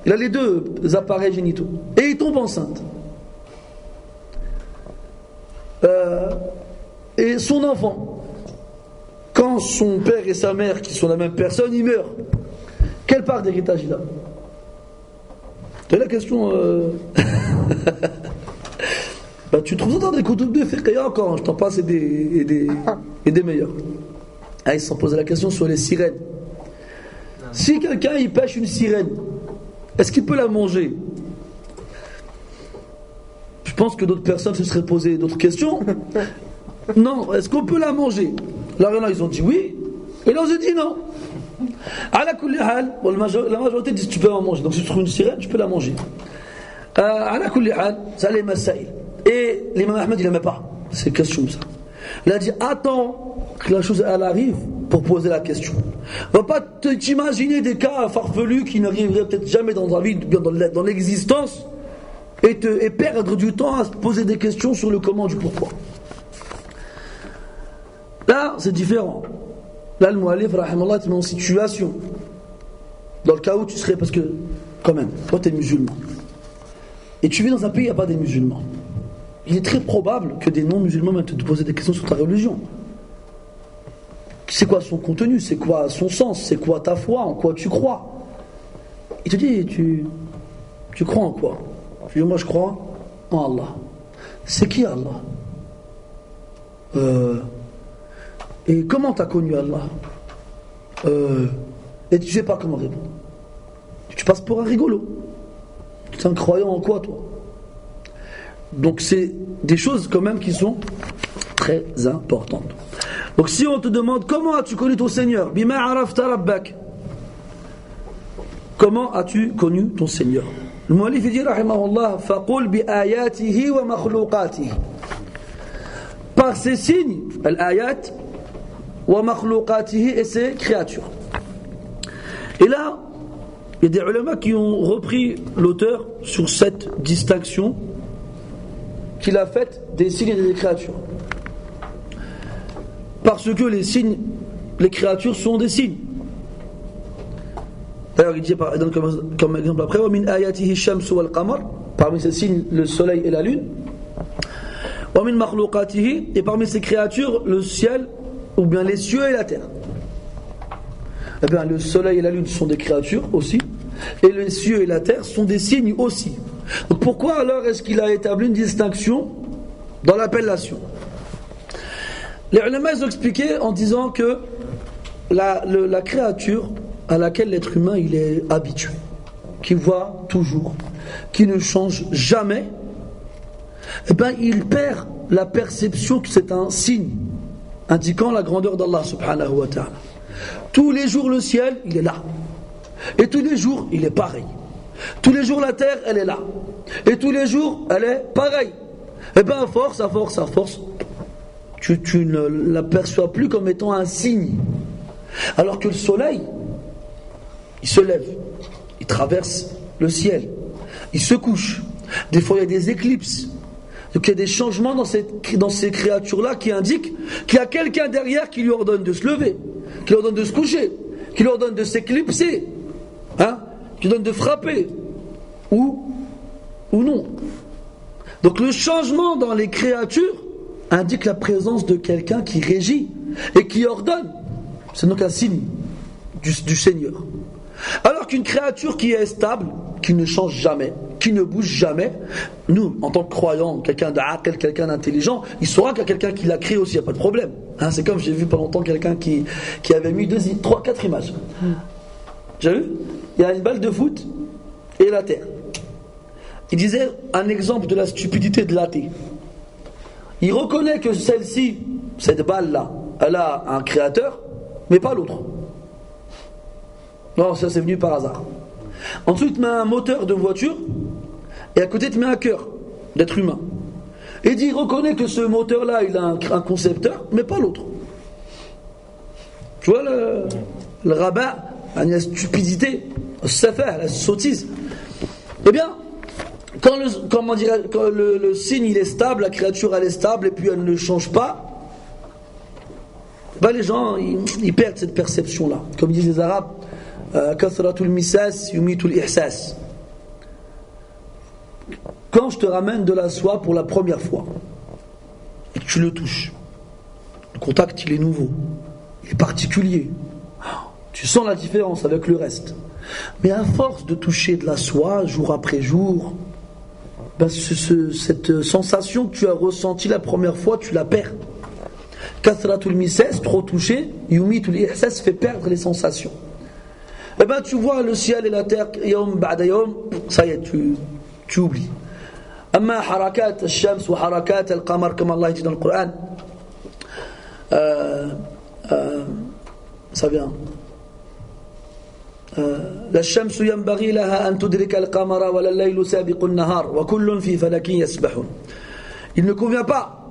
il a les deux appareils génitaux et il tombe enceinte, et et son enfant. Quand son père et sa mère, qui sont la même personne, ils meurent, quelle part d'héritage il a? C'est la question. Bah, tu trouves ça dans des koutoub de fiqh encore, hein, je t'en passe et des meilleurs. Ah, ils se sont posé la question sur les sirènes. Si quelqu'un il pêche une sirène, est-ce qu'il peut la manger? Je pense que d'autres personnes se seraient posé d'autres questions. Non, est-ce qu'on peut la manger? Là, ils ont dit oui, et là, ils ont dit non. À la kulli hal, la majorité disent tu peux la manger. Donc si tu trouves une sirène, tu peux la manger. À la kulli hal, ça les masaïl. Et l'imam Ahmed, il n'aimait pas ces questions ça. Il a dit attends que la chose elle arrive pour poser la question. Va pas t'imaginer des cas farfelus qui n'arriveraient peut-être jamais dans la vie, dans l'existence, et perdre du temps à se poser des questions sur le comment du pourquoi. Là, c'est différent. Là, le mu'allif, rahimallah, te met en situation. Dans le cas où tu serais, parce que, quand même, toi, tu es musulman. Et tu vis dans un pays où il n'y a pas des musulmans. Il est très probable que des non-musulmans viennent te poser des questions sur ta religion. C'est quoi son contenu? C'est quoi son sens? C'est quoi ta foi? En quoi tu crois? Il te dit, tu crois en quoi? Je dis, moi, je crois en Allah. C'est qui Allah? Et comment tu as connu Allah? Et tu sais pas comment répondre. Tu passes pour un rigolo. Tu es un croyant en quoi, toi? Donc c'est des choses quand même qui sont très importantes. Donc si on te demande comment as-tu connu ton Seigneur? Bima arafta rabbak. Comment as-tu connu ton Seigneur? Le mu'allif dit rahimahullah faqul bi ayatihi wa makhluqatihi. Par ses signes, al-ayat wa makhluqatihi, et ses créatures. Et là, il y a des ulama qui ont repris l'auteur sur cette distinction qu'il a faite des signes et des créatures. Parce que les signes, les créatures sont des signes. D'ailleurs, il dit comme exemple après, وَمِنْ آيَاتِهِ الشَّمْسُ وَالْقَمَرُ, parmi ces signes, le soleil et la lune. وَمِنْ مَخْلُوقَاتِهِ, et parmi ces créatures, le ciel, ou bien les cieux et la terre. Eh bien, le soleil et la lune sont des créatures aussi, et les cieux et la terre sont des signes aussi. Donc pourquoi alors est-ce qu'il a établi une distinction dans l'appellation? Les ulama ont expliqué en disant que la créature à laquelle l'être humain il est habitué, qui voit toujours, qui ne change jamais, eh bien il perd la perception que c'est un signe indiquant la grandeur d'Allah subhanahu wa ta'ala. Tous les jours le ciel il est là, et tous les jours il est pareil. Tous les jours la terre elle est là, et tous les jours elle est pareille. Et bien à force tu ne l'aperçois plus comme étant un signe. Alors que le soleil il se lève, il traverse le ciel, il se couche, des fois il y a des éclipses. Donc il y a des changements dans ces créatures-là qui indiquent qu'il y a quelqu'un derrière qui lui ordonne de se lever, qui lui ordonne de se coucher, qui lui ordonne de s'éclipser, qui lui ordonne de frapper, ou non. Donc le changement dans les créatures indique la présence de quelqu'un qui régit et qui ordonne. C'est donc un signe du Seigneur. Alors qu'une créature qui est stable, qui ne change jamais, qui ne bouge jamais, nous, en tant que croyants, quelqu'un d'aql, quelqu'un d'intelligent, il saura qu'il y a quelqu'un qui l'a créé aussi, il n'y a pas de problème. C'est comme j'ai vu pas longtemps quelqu'un qui avait mis 4 images. J'ai vu? Il y a une balle de foot et la terre. Il disait un exemple de la stupidité de l'athée. Il reconnaît que celle-ci, cette balle-là, elle a un créateur, mais pas l'autre. Non, ça c'est venu par hasard. Ensuite, tu mets un moteur de voiture et à côté tu mets un cœur d'être humain. Et il reconnaît que ce moteur-là, il a un concepteur, mais pas l'autre. Tu vois le rabat, la stupidité, la sottise. Eh bien, quand le signe il est stable, la créature elle est stable et puis elle ne change pas, les gens ils perdent cette perception-là. Comme disent les Arabes, kathratul misas yumitul ihsas. Quand je te ramène de la soie pour la première fois et que tu le touches, Le contact, il est nouveau, il est particulier. Tu sens la différence avec le reste. Mais à force de toucher de la soie, jour après jour, ben cette sensation que tu as ressentie la première fois, tu la perds. Kathratul misas, trop touché, yumitul ihsas, fait perdre les sensations. Eh ben tu vois le ciel et la terre, yawm ba'da yawm, ça y est, tu oublies. Amma harakat al-shams wa harakat al-qamar, comme Allah dit dans le Coran, ça vient. La shamsu yanbaghi laha an tudrika al-qamara wa al-laylu sabiqu an-nahar wa kullun fi falakin yasbahun. Il ne convient pas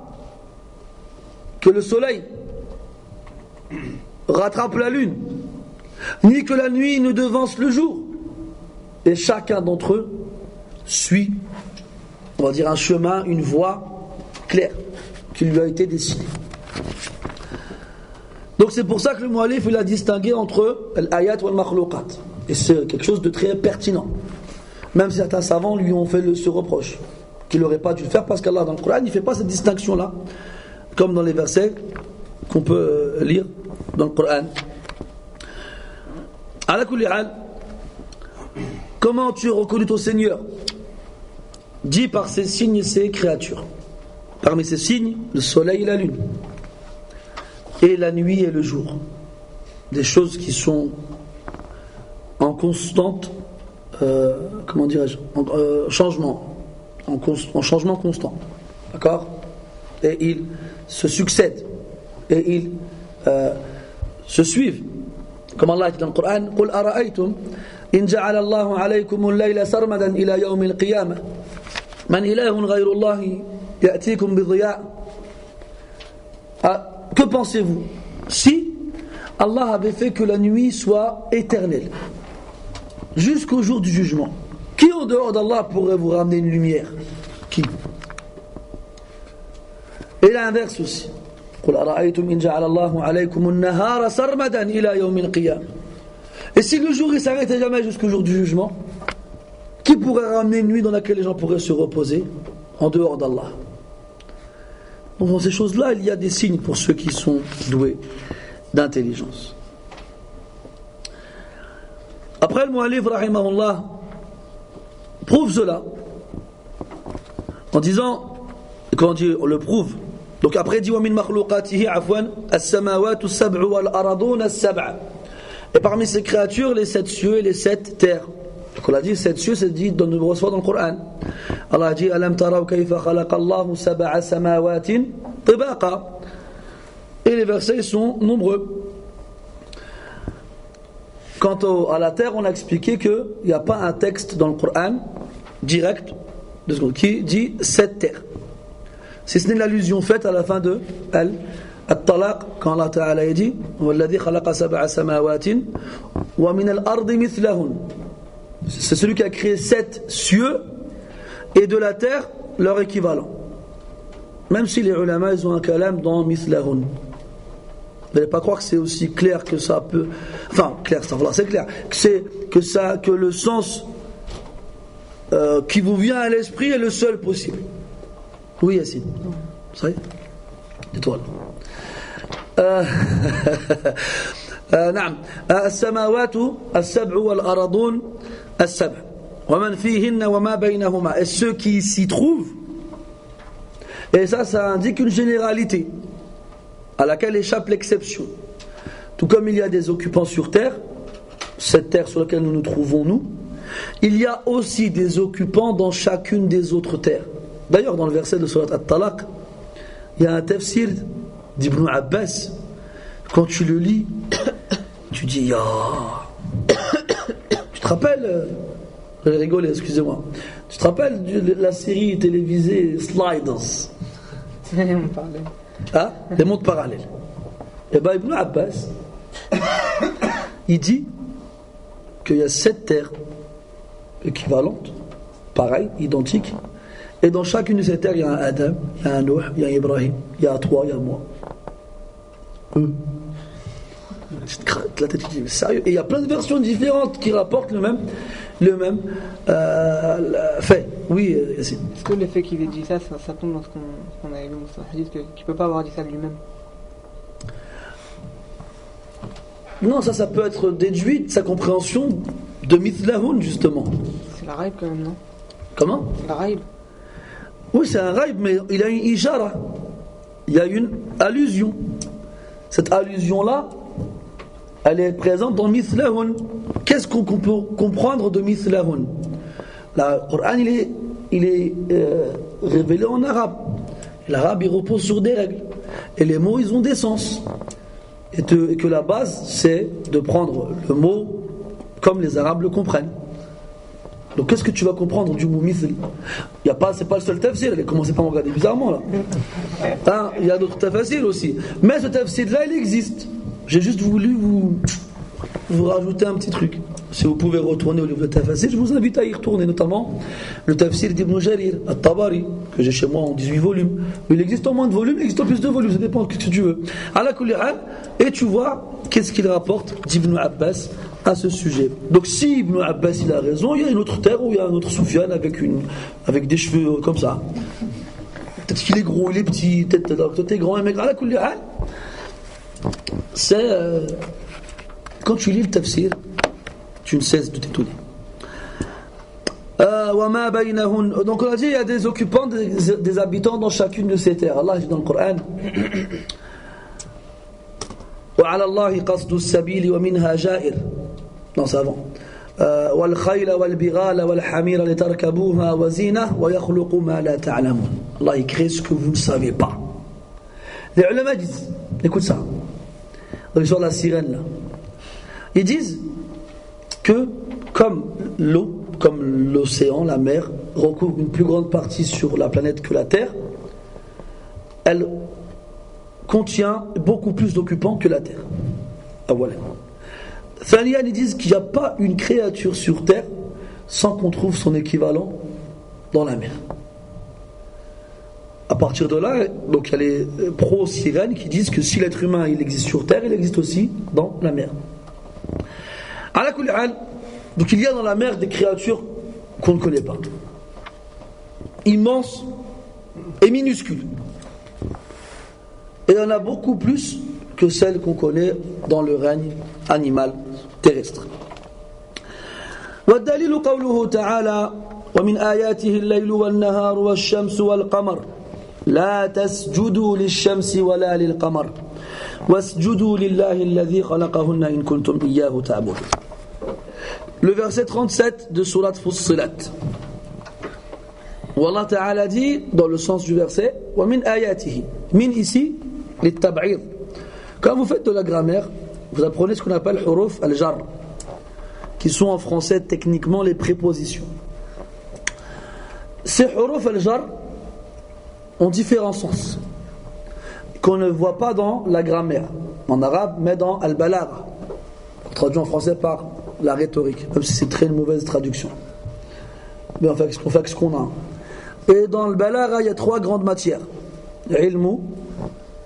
que le soleil rattrape la lune, ni que la nuit ne devance le jour. Et chacun d'entre eux suit, on va dire, un chemin, une voie claire qui lui a été dessinée. Donc c'est pour ça que le mu'allif il a distingué entre l'ayat ou al-makhlouqat. Et c'est quelque chose de très pertinent. Même si certains savants lui ont fait ce reproche, qu'il n'aurait pas dû le faire parce qu'Allah dans le Coran il ne fait pas cette distinction-là, comme dans les versets qu'on peut lire dans le Coran. Ala kulli hal, comment tu reconnais ton Seigneur? Dit par ses signes et ses créatures. Parmi ces signes, le soleil et la lune, et la nuit et le jour. Des choses qui sont en constante, comment dirais-je, changement, en changement constant. D'accord? Et ils se succèdent, et ils se suivent. Comme Allah dit dans le Coran, قُلْ أَرَأَيْتُمْ إِنْ جَعَلَ اللَّهُ عَلَيْكُمُ اللَّيْلَ سَرْمَدًا إِلَى يَوْمِ الْقِيَامَةِ مَنْ إِلَهٌ غَيْرُ اللَّهِ يَأْتِيكُمْ بِضِيَاءٍ. Que pensez-vous si Allah avait fait que la nuit soit éternelle jusqu'au jour du jugement? Qui en dehors d'Allah pourrait vous ramener une lumière? Qui? Et l'inverse aussi. قُلْ أَرَأَيْتُمْ إِنْ جَعَلَ اللَّهُ عَلَيْكُمُ النَّهَارَ سَرْمَدًا إِلَى يَوْمِ الْقِيَامَةِ. Et si le jour il s'arrêtait jamais jusqu'au jour du jugement, qui pourrait ramener une nuit dans laquelle les gens pourraient se reposer en dehors d'Allah? Donc dans ces choses-là, il y a des signes pour ceux qui sont doués d'intelligence. Après, le mu'allif rahimahullah prouve cela en disant, quand on le prouve, donc après il dit وَمِنْ مَخْلُوقَاتِهِ عَفْوًا السَّمَاوَاتُ السَّبْعُ وَالْأَرَضُونَ السَّبْعَ. Et parmi ces créatures, les 7 cieux et les 7 terres. Donc on a dit 7 cieux, c'est dit de nombreuses fois dans le Coran. Allah a dit أَلَمْ تَرَوْا كَيْفَ خَلَقَ اللَّهُ سَبْعَ سَمَاوَاتٍ طِبَاقًا. Et les versets sont nombreux. Quant à la terre, on a expliqué qu'il n'y a pas un texte dans le Coran direct qui dit 7 terres. Si ce n'est l'allusion faite à la fin de Al-Talaq, quand Allah Ta'ala a dit وَالَّذِي خَلَقَ سَبْعَ سَمَاوَاتٍ وَمِنَ الْأَرْضِ مِثْلَهُنْ. C'est celui qui a créé 7 cieux et de la terre leur équivalent. Même si les ulama ils ont un kalam dans mithlahun. Vous n'allez pas croire que c'est aussi clair que ça peut. Enfin, clair, c'est clair. Que le sens qui vous vient à l'esprit est le seul possible. Oui, Yassine. Ça y est? Étoile. نعم السماوات السبع والأرضون السبع ومن فيهن وما بينهما. Et ceux qui s'y trouvent, et ça indique une généralité à laquelle échappe l'exception. Tout comme il y a des occupants sur terre, cette terre sur laquelle nous nous trouvons nous, il y a aussi des occupants dans chacune des autres terres. D'ailleurs dans le verset de Surat At-Talaq, il y a un tafsir d'Ibn Abbas. Quand tu le lis, tu dis ya. Tu te rappelles, je vais rigoler, excusez-moi. Tu te rappelles de la série télévisée Sliders? Les mondes parallèles. Hein? Les mondes parallèles. Et bien Ibn Abbas, il dit qu'il y a 7 terres équivalentes, pareilles, identiques, et dans chacune de ces terres, il y a un Adam, il y a un Nuh, il y a un Ibrahim, il y a toi, il y a moi. Tu te grattes la tête, tu te dis mais sérieux? Et il y a plein de versions différentes qui rapportent le même fait. Oui, Yassine. Est-ce que le fait qu'il ait dit ça tombe dans ce qu'on avait vu dans le hadith, qu'il ne peut pas avoir dit ça de lui-même? Non, ça peut être déduit de sa compréhension de mithlahun, justement. C'est la raïb quand même, non? Comment? La raïb. Oui, c'est un raïb, mais il a une ijara. Il y a une allusion. Cette allusion-là, elle est présente dans mithlahun. Qu'est-ce qu'on peut comprendre de mithlahun? Le Coran, il est révélé en arabe. L'arabe, il repose sur des règles. Et les mots, ils ont des sens. Et que la base, c'est de prendre le mot comme les Arabes le comprennent. Donc, qu'est-ce que tu vas comprendre du mot mithl? C'est pas le seul tafsir. Allez, commencez pas à me regarder bizarrement, là. Hein, il y a d'autres tafsirs aussi. Mais ce tafsir-là, il existe. J'ai juste voulu vous rajouter un petit truc. Si vous pouvez retourner au livre de tafsir, je vous invite à y retourner, notamment le tafsir d'Ibn Jarir, At-Tabari, que j'ai chez moi en 18 volumes. Il existe en moins de volumes, il existe en plus de volumes, ça dépend de ce que tu veux. Ala kulli hal, et tu vois qu'est-ce qu'il rapporte d'Ibn Abbas à ce sujet. Donc si Ibn Abbas il a raison, il y a une autre terre où il y a un autre Soufiane avec des cheveux comme ça. Peut-être qu'il est gros, il est petit, peut-être que toi t'es grand, un mec. Ala kulli hal, c'est quand tu lis le tafsir, tu ne cesses de t'étonner. Donc on a dit il y a des occupants, des habitants dans chacune de ces terres. Allah dit dans le Coran وعلى الله قصد السبيل ومنها جائر. Non, c'est avant. والخيل والبغال والحمير لتركبوها وزينة ويخلق ما لا تعلمون. Allah il crée ce que vous ne savez pas. Les ulama disent, écoute ça, sur la sirène là, ils disent que comme l'eau, comme l'océan, la mer, recouvre une plus grande partie sur la planète que la Terre, elle contient beaucoup plus d'occupants que la Terre. Ah voilà. Thaniyan, ils disent qu'il n'y a pas une créature sur Terre sans qu'on trouve son équivalent dans la mer. À partir de là, donc il y a les pro-sirènes qui disent que si l'être humain il existe sur Terre, il existe aussi dans la mer. Ala kulli hal, donc il y a dans la mer des créatures qu'on ne connaît pas, immenses et minuscules. Et il y en a beaucoup plus que celles qu'on connaît dans le règne animal terrestre. والدليل قوله تعالى ومن آياته الليل والنهار والشمس والقمر لا تسجدوا للشمس ولا للقمر واسجدوا لله الذي خلقهن إن كنتم إياه تعبدون. Le verset 37 de Surat Fussilat. Où Allah Ta'ala dit, dans le sens du verset, وَمِنْ آيَاتِهِ. Min ici, les tab'ir. Quand vous faites de la grammaire, vous apprenez ce qu'on appelle huruf al-jar, qui sont en français techniquement les prépositions. Ces huruf al-jar ont différents sens, qu'on ne voit pas dans la grammaire, en arabe, mais dans al-balagha, traduit en français par la rhétorique, même si c'est très une mauvaise traduction. Mais on fait ce qu'on a. Et dans le balagha, il y a trois grandes matières. Ilmu,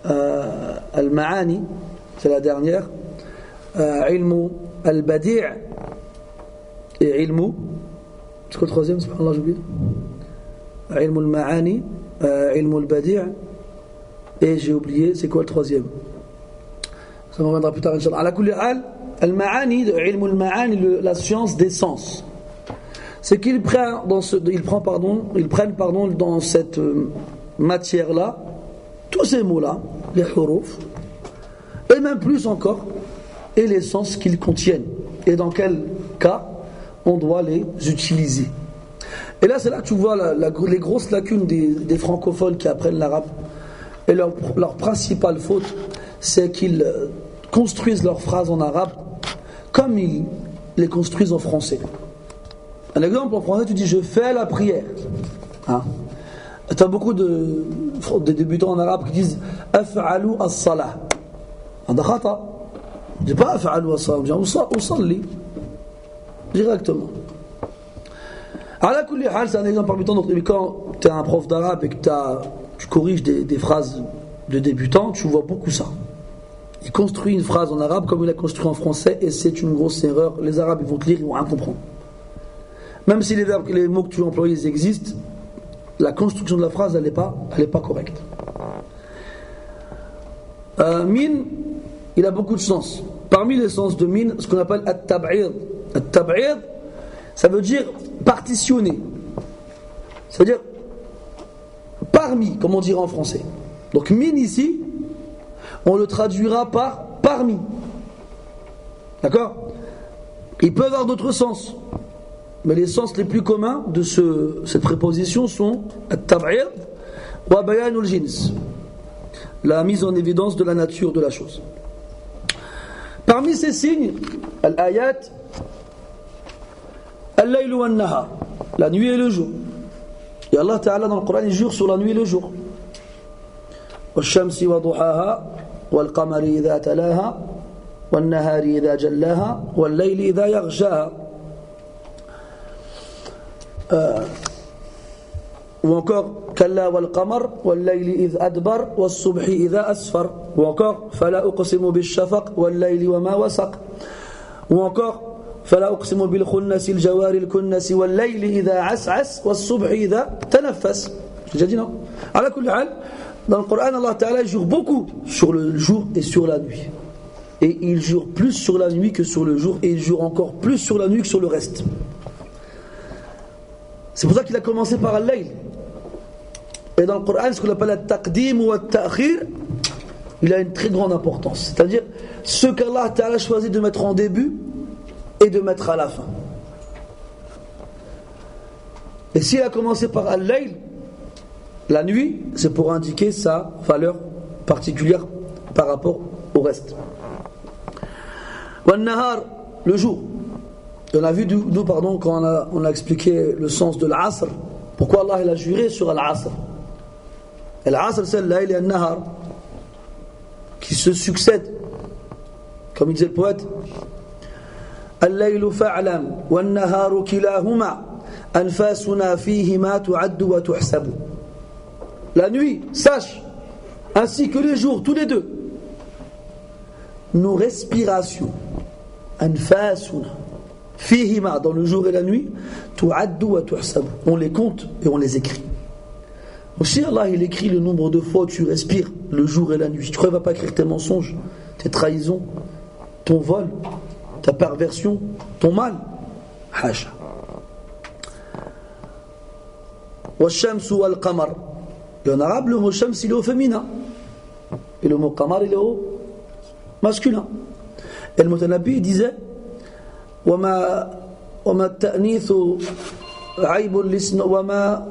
al-ma'ani, c'est la dernière. Ilmu al-badi' et ilmu. C'est quoi le troisième? Subhanallah, j'ai oublié. Ilmu al-ma'ani, ilmu al-badi' et j'ai oublié, c'est quoi le troisième? Ça me reviendra plus tard, Inch'Allah. Ala kulli hal, al-ma'ani, ilmu al-ma'ani, la science des sens. C'est qu'ils prennent dans cette matière-là tous ces mots-là, les huruf, et même plus encore, et les sens qu'ils contiennent, et dans quel cas on doit les utiliser. Et là, c'est là que tu vois les grosses lacunes des francophones qui apprennent l'arabe. Et leur principale faute, c'est qu'ils construisent leurs phrases en arabe comme ils les construisent en français. Un exemple, en français, tu dis « je fais la prière ». Hein? Tu as beaucoup de débutants en arabe qui disent « af'alu as-salah ». On dit « je dis pas « af'alu as-salah », on dit « usalli » directement. Ala kulli hal, c'est un exemple parmi tant d'autres. Mais quand tu es un prof d'arabe et que tu corriges des phrases de débutants, tu vois beaucoup ça. Il construit une phrase en arabe comme il a construit en français, et c'est une grosse erreur. Les arabes, ils vont te lire, ils vont rien comprendre. Même si les mots que tu emploies, ils existent, la construction de la phrase, elle n'est pas correcte. Min, il a beaucoup de sens. parmi les sens de min, ce qu'on appelle at-tab'id. At-tab'id, ça veut dire partitionner. C'est-à-dire parmi, comme on dirait en français. Donc min ici, on le traduira par parmi. D'accord? Il peut avoir d'autres sens. Mais les sens les plus communs de cette préposition sont at-tab'id wa bayanul jins. La mise en évidence de la nature de la chose. Parmi ces signes, al-ayat, al-layl wa an-nahar, la nuit et le jour. Et Allah Ta'ala dans le Coran, il jure sur la nuit et le jour. Wash-shamsi wa duhaha, wal-qamari idha talaha, wan-nahari idha jallaha, wal-layli idha yaghshaha. Ou encore Kalla wal qamar wal layli idh adbar was subhi idha asfar. Ou encore Fala uqsimu bil shafaq wal layli wa ma wasaq. Ou encore Fala uqsimu bil khunnasi al jawari al kunnasi wal layli idha as'as was subhi idha tanaffas. J'ai déjà dit non. Ala kulli hal, dans le Coran, Allah Ta'ala jure beaucoup sur le jour et sur la nuit. Et il jure plus sur la nuit que sur le jour, et il jure encore plus sur la nuit que sur le reste. C'est pour ça qu'il a commencé par al-layl. Et dans le Coran, ce qu'on appelle al-taqdim ou al-ta'khir, il a une très grande importance. C'est-à-dire, ce qu'Allah Ta'ala a choisi de mettre en début et de mettre à la fin. Et s'il a commencé par al-layl, la nuit, c'est pour indiquer sa valeur particulière par rapport au reste. Wal-nahar, le jour. On a vu quand on a expliqué le sens de l'asr, pourquoi Allah il a juré sur l'asr. Et l'asr, c'est al-layl et al-nahar qui se succèdent. Comme il disait le poète, al-laylu fa'lam wal-naharu kilahuma anfasuna fihima tu'addu wa tuhsabu. La nuit, sache, ainsi que les jours, tous les deux, nos respirations, anfasuna fihima, dans le jour et la nuit, tu'addu wa tuhsabu. On les compte et on les écrit. Aussi Allah il écrit le nombre de fois où tu respires le jour et la nuit. Tu crois qu'il ne va pas écrire tes mensonges, tes trahisons, ton vol, ta perversion, ton mal? Haja. Wash-shamsu wal-qamar. Et en arabe, le mot shams il est au féminin. Et le mot qamar il est au masculin. Et le Mutanabbi disait وما التأنيث عيب لسن وما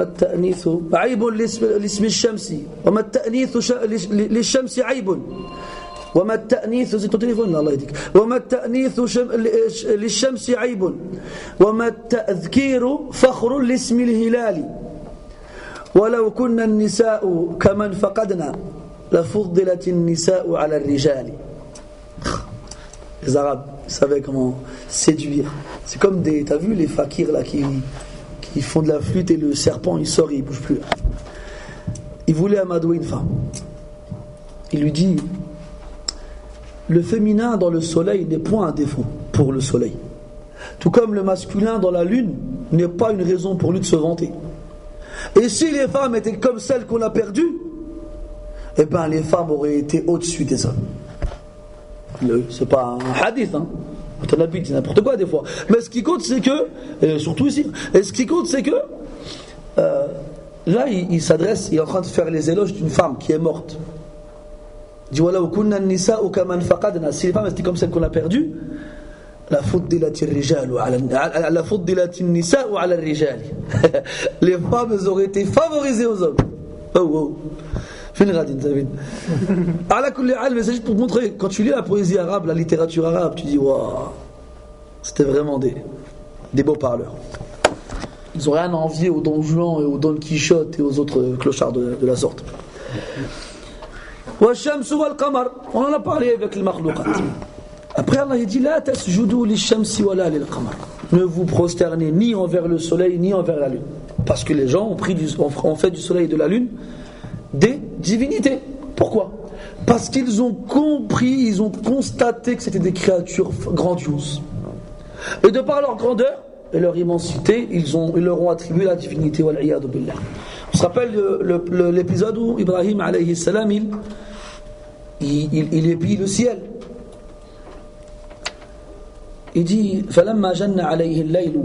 التأنيث عيب لاسم الشمس وما التأنيث للشمس عيب وما التأنيث زي تليفون الله يهديك وما التأنيث للشمس عيب وما التأذكير فخر لاسم الهلال ولو كنا النساء كمن فقدنا لفضلت النساء على الرجال. Les Arabes savaient comment séduire. C'est comme t'as vu les fakirs là qui font de la flûte et le serpent il sort et il bouge plus. Il voulait amadouer une femme. Il lui dit, le féminin dans le soleil n'est point un défaut pour le soleil. Tout comme le masculin dans la lune n'est pas une raison pour lui de se vanter. Et si les femmes étaient comme celles qu'on a perdues, eh bien les femmes auraient été au-dessus des hommes. C'est pas un hadith, hein. On a dit n'importe quoi des fois. Mais ce qui compte c'est que, surtout ici, et ce qui compte c'est que, là il s'adresse, il est en train de faire les éloges d'une femme qui est morte. Il dit voilà, si les femmes étaient comme celles qu'on a perdues, la fuddilat ar-rijal ala fuddilat an-nisa ala ar-rijal. Les femmes auraient été favorisées aux hommes. Oh. Mais c'est juste pour montrer, quand tu lis la poésie arabe, la littérature arabe, tu dis waouh, c'était vraiment des beaux parleurs. Ils n'ont rien à envier aux Don Juan et aux Don Quichotte et aux autres clochards de la sorte. Wash-shamsu wal-qamar, on en a parlé avec les makhlouqat. Après Allah il dit la tasjudu lish-shamsi wala lil-qamar. Ne vous prosternez ni envers le soleil ni envers la lune. Parce que les gens ont fait du soleil et de la lune des divinités. Pourquoi? Parce qu'ils ont compris, ils ont constaté que c'était des créatures grandioses. Et de par leur grandeur et leur immensité, ils leur ont attribué la divinité. Wal-iyadu billah. On se rappelle l'épisode où Ibrahim alayhi salam il épie le ciel. Il dit فَلَمَّا جَنَّ عَلَيْهِ اللَّيْلُ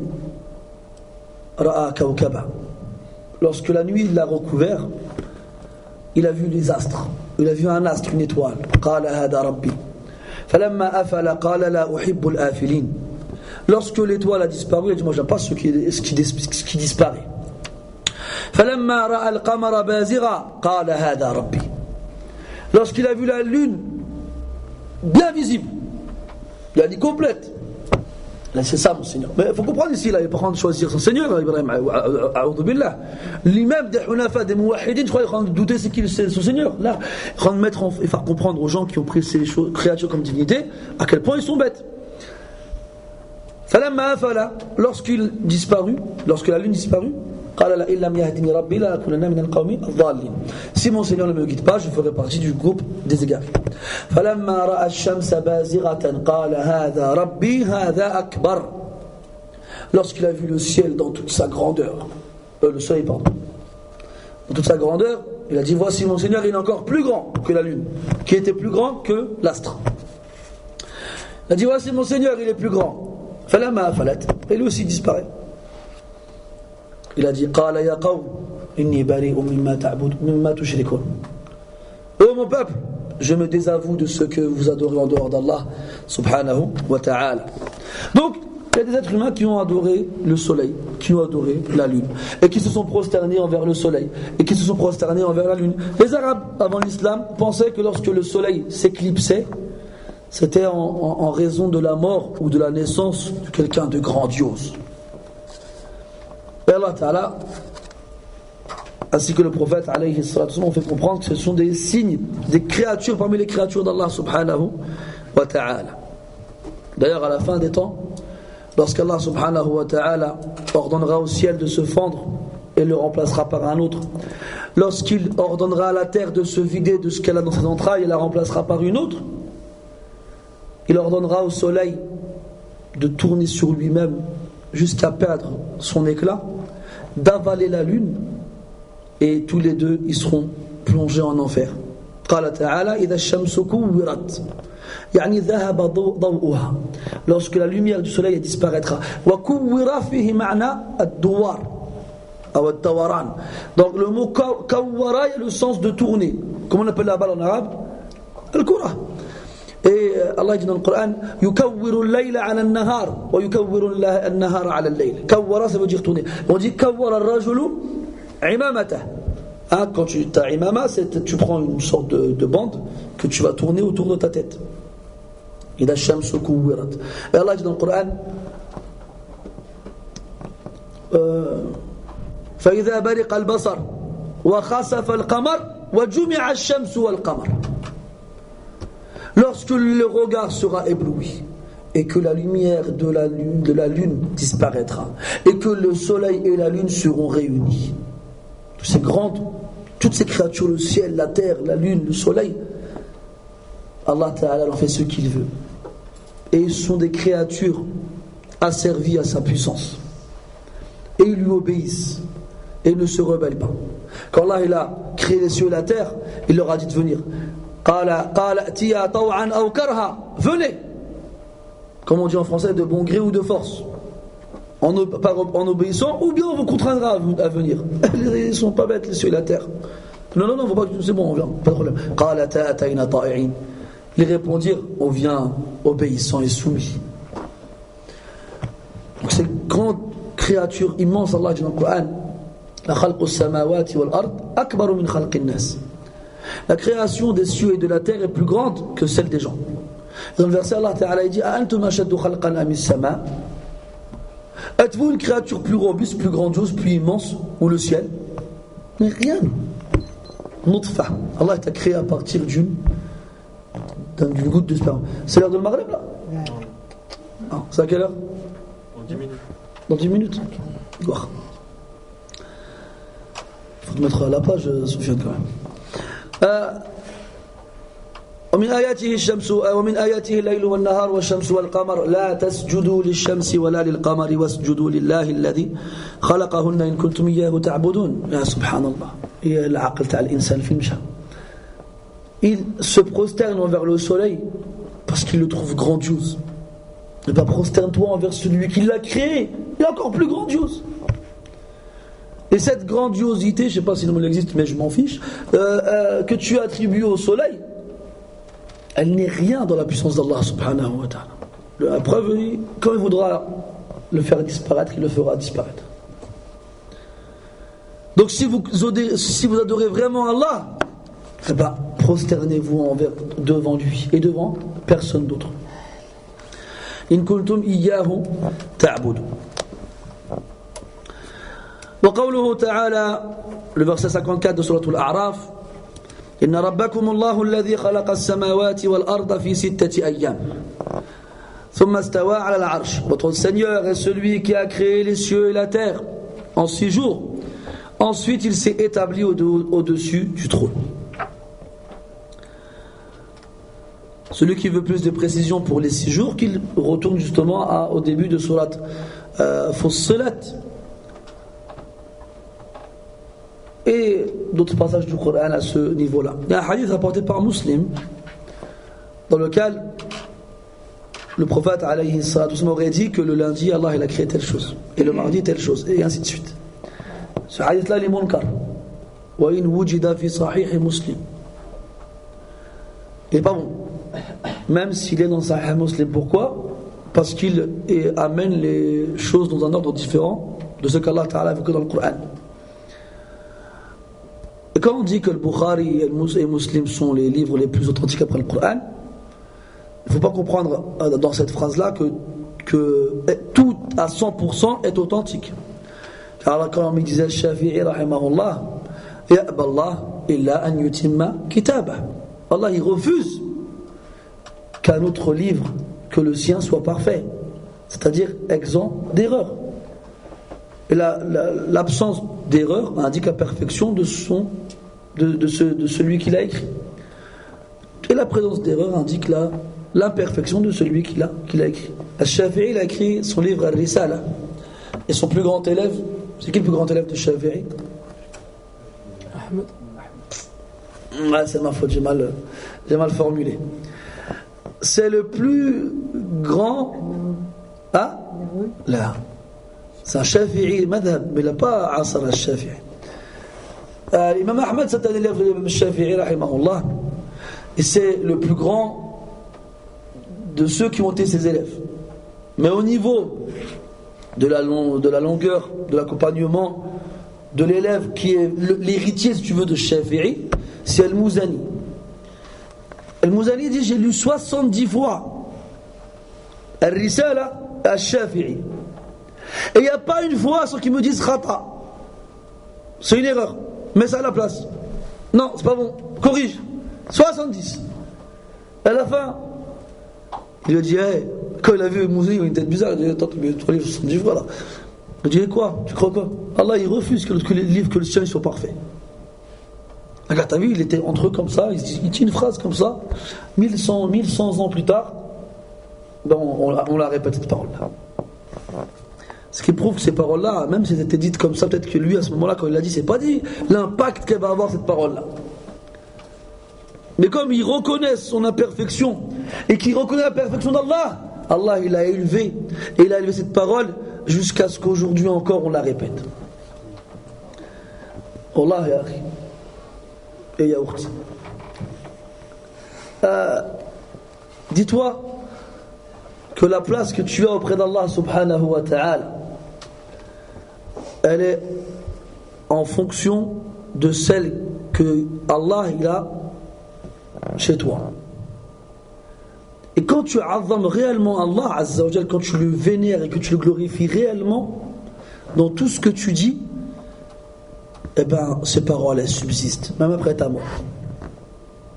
رَأَى كَوْكَبًا. Lorsque la nuit l'a recouvert, il a vu les astres. Il a vu un astre, une étoile. قَالَ هَذَا رَبِّي فَلَمَّا أَفَلَ قَالَ لَا أُحِبُّ الْآفِلِينَ. Lorsque l'étoile a disparu, il a dit moi j'aime pas ce qui disparaît. فَلَمَّا رَأَى الْقَمَرَ بَازِغًا قَالَ هَذَا رَبِّي. Lorsqu'il a vu la lune bien visible, il a dit complète. Là, c'est ça mon Seigneur. Mais il faut comprendre ici, là, il n'est pas en train de choisir son Seigneur, Ibrahim, a'udhu billah. L'imam des Hunafa, des Mouwahidin, je crois qu'il est en train de douter c'est son Seigneur. Là, il est en train de mettre et faire comprendre aux gens qui ont pris ces créatures comme dignité, à quel point ils sont bêtes. Falamma afala, lorsqu'il disparut, lorsque la lune disparut, si mon Seigneur ne me guide pas, je ferai partie du groupe des égarés. Lorsqu'il a vu le ciel dans toute sa grandeur, le soleil pardon, dans toute sa grandeur, il a dit voici mon Seigneur, il est encore plus grand que la lune, qui était plus grand que l'astre. Il a dit voici mon Seigneur, il est plus grand. Et lui aussi disparaît. Il a dit قال يا قوم إني بريء مما تشركون. Oh mon peuple, je me désavoue de ce que vous adorez en dehors d'Allah subhanahu wa ta'ala. Donc il y a des êtres humains qui ont adoré le soleil, qui ont adoré la lune, et qui se sont prosternés envers le soleil, et qui se sont prosternés envers la lune. Les Arabes, avant l'islam, pensaient que lorsque le soleil s'éclipsait, c'était en raison de la mort ou de la naissance de quelqu'un de grandiose. Et Allah Ta'ala, ainsi que le prophète alayhi salatu wasallam, ont fait comprendre que ce sont des signes, des créatures parmi les créatures d'Allah subhanahu wa ta'ala. D'ailleurs, à la fin des temps, lorsqu'Allah subhanahu wa ta'ala ordonnera au ciel de se fendre et le remplacera par un autre, lorsqu'il ordonnera à la terre de se vider de ce qu'elle a dans ses entrailles et la remplacera par une autre, il ordonnera au soleil de tourner sur lui-même jusqu'à perdre son éclat, d'avaler la lune, et tous les deux ils seront plongés en enfer. قال تعالى إذا الشمس كورت يعني ذهب ضوءها, lorsque la lumière du soleil disparaîtra. وكور فيه معنى الدوار أو الدوران. Donc le mot كورا a le sens de tourner. Comment on appelle la balle en arabe? الكرة. Et Allah dit dans le Coran يكور الليل على النهار ويكور النهار على الليل. كور ça veut dire tourner. On dit كور الرجل عمامته. Quand tu as imama, tu prends une sorte de bande que tu vas tourner autour de ta tête. إذا الشمس كورت. Et Allah dit dans le Coran فإذا برق البصر وخسف القمر وجمع الشمس والقمر. Lorsque le regard sera ébloui et que la lumière de la lune disparaîtra et que le soleil et la lune seront réunis, toutes ces créatures, le ciel, la terre, la lune, le soleil, Allah Ta'ala leur fait ce qu'il veut, et ils sont des créatures asservies à sa puissance, et ils lui obéissent et ne se rebellent pas. Quand Allah il a créé les cieux et la terre, il leur a dit de venir. Venez, comme on dit en français, de bon gré ou de force, en obéissant, ou bien on vous contraindra à venir. Ils ne sont pas bêtes, les cieux et la terre. Non, faut pas, c'est bon, on vient, pas de problème. Ils répondirent, on vient obéissant et soumis. Donc cette grande créature immense, Allah dit dans le Coran, la khalqu samawati wal ard akbaru min khalqin nas. La création des cieux et de la terre est plus grande que celle des gens. Dans le verset, Allah Ta'ala dit Antum ashaddu khalqan amis sama. Êtes-vous une créature plus robuste, plus grandiose, plus immense, ou le ciel? Mais rien. Nutfa. Allah t'a créé à partir d'une goutte de sperme. C'est l'heure de le Maghreb là? C'est à quelle heure? Dans 10 minutes. Dans 10 minutes. Il faut te mettre à la page, Soufiane, quand même. ومن آياته الشمس ومن آياته الليل والنهار والشمس والقمر لا تسجدوا للشمس ولا للقمر واسجدوا لله الذي خلقهن إن كنتم إياه تعبدون. يا سبحان الله، هي العقل تاع الإنسان في المشى. il se prosterne envers le soleil parce qu'il le trouve grandiose. Et bien prosterne-toi envers celui qui l'a créé, il est encore plus grandiose. Et cette grandiosité, je ne sais pas si le mot existe, mais je m'en fiche, que tu attribues au soleil, elle n'est rien dans la puissance d'Allah subhanahu wa ta'ala. La preuve, quand il voudra le faire disparaître, il le fera disparaître. Donc si vous adorez vraiment Allah, eh ben, prosternez-vous devant lui et devant personne d'autre. In kuntum iyyahu ta'budu. Wa qawluhu ta'ala, le verset 54 de Surah Al-A'raf, Inna rabbakum Allahu alladhi khalaqa as-samawati wal arda fi sittati ayyam. Thumma istawa 'ala al-'arsh. Votre Seigneur est celui qui a créé les cieux et la terre en 6 jours. Ensuite, il s'est établi au-dessus du trône. Celui qui veut plus de précision pour les 6 jours, qu'il retourne justement au début de Surat Fussilat. Et d'autres passages du Coran à ce niveau-là. Il y a un hadith rapporté par Muslim, dans lequel le prophète alayhi salatu wasallam aurait dit que le lundi, Allah il a créé telle chose, et le mardi telle chose, et ainsi de suite. Ce hadith-là, il est munkar. Wa in wujida fi sahih Muslim. Il n'est pas bon. Même s'il est dans Sahih Muslim. Pourquoi? Parce qu'il amène les choses dans un ordre différent de ce qu'Allah Ta'ala a évoqué dans le Coran. Et quand on dit que le Bukhari et Muslim sont les livres les plus authentiques après le Coran, il ne faut pas comprendre dans cette phrase-là que tout à 100% est authentique. Car comme il disait Shafi'i rahimahullah, ya'ba Allah illa an yutimma kitabah. Allah il refuse qu'un autre livre que le sien soit parfait, c'est-à-dire exempt d'erreur. Et l'absence d'erreur indique la perfection de celui qui l'a écrit. Et la présence d'erreur indique l'imperfection de celui qui l'a écrit. Al-Shafi'i il a écrit son livre Al-Risala. Et son plus grand élève, c'est qui le plus grand élève de Shafi'i? Ahmed. Ouais, c'est ma faute, j'ai mal formulé. C'est le plus grand. Ah? Là. C'est un Shafi'i madhab, mais il n'a pas Asr al-Shafi'i. L'imam Ahmed, c'est un élève de l'imam Shafi'i, rahimahullah. Et c'est le plus grand de ceux qui ont été ses élèves. Mais au niveau de la longueur, de l'accompagnement de l'élève qui est l'héritier, si tu veux, de Shafi'i, c'est Al-Muzani. Al-Muzani dit, j'ai lu 70 fois Al-Risala Al-Shafi'i. Et il n'y a pas une fois sans qu'ils me disent khata. C'est une erreur. Mets ça à la place. Non, c'est pas bon. Corrige. 70. À la fin, il lui dit, hey, quand il a vu Al-Muzani, il a une tête bizarre. Il a dit, attends, mais tu as lu 70 fois là. Il dit, quoi? Tu crois quoi? Allah, il refuse que les livres, que le sien, soient parfaits. Regarde, t'as vu, il était entre eux comme ça, il dit une phrase comme ça, 1100 ans plus tard, ben on la répète cette parole-là. Ce qui prouve que ces paroles-là, même si elles étaient dites comme ça, peut-être que lui, à ce moment-là, quand il l'a dit, c'est pas dit l'impact qu'elle va avoir cette parole-là. Mais comme il reconnaît son imperfection, et qu'il reconnaît la perfection d'Allah, Allah, il a élevé, et il a élevé cette parole, jusqu'à ce qu'aujourd'hui encore, on la répète. Allah ya akhi. Et yaourt. Dis-toi que la place que tu as auprès d'Allah subhanahu wa ta'ala, elle est en fonction de celle que Allah il a chez toi. Et quand tu azam réellement Allah azza wa jal, quand tu le vénères et que tu le glorifies réellement dans tout ce que tu dis, eh bien, ces paroles, elles subsistent, même après ta mort.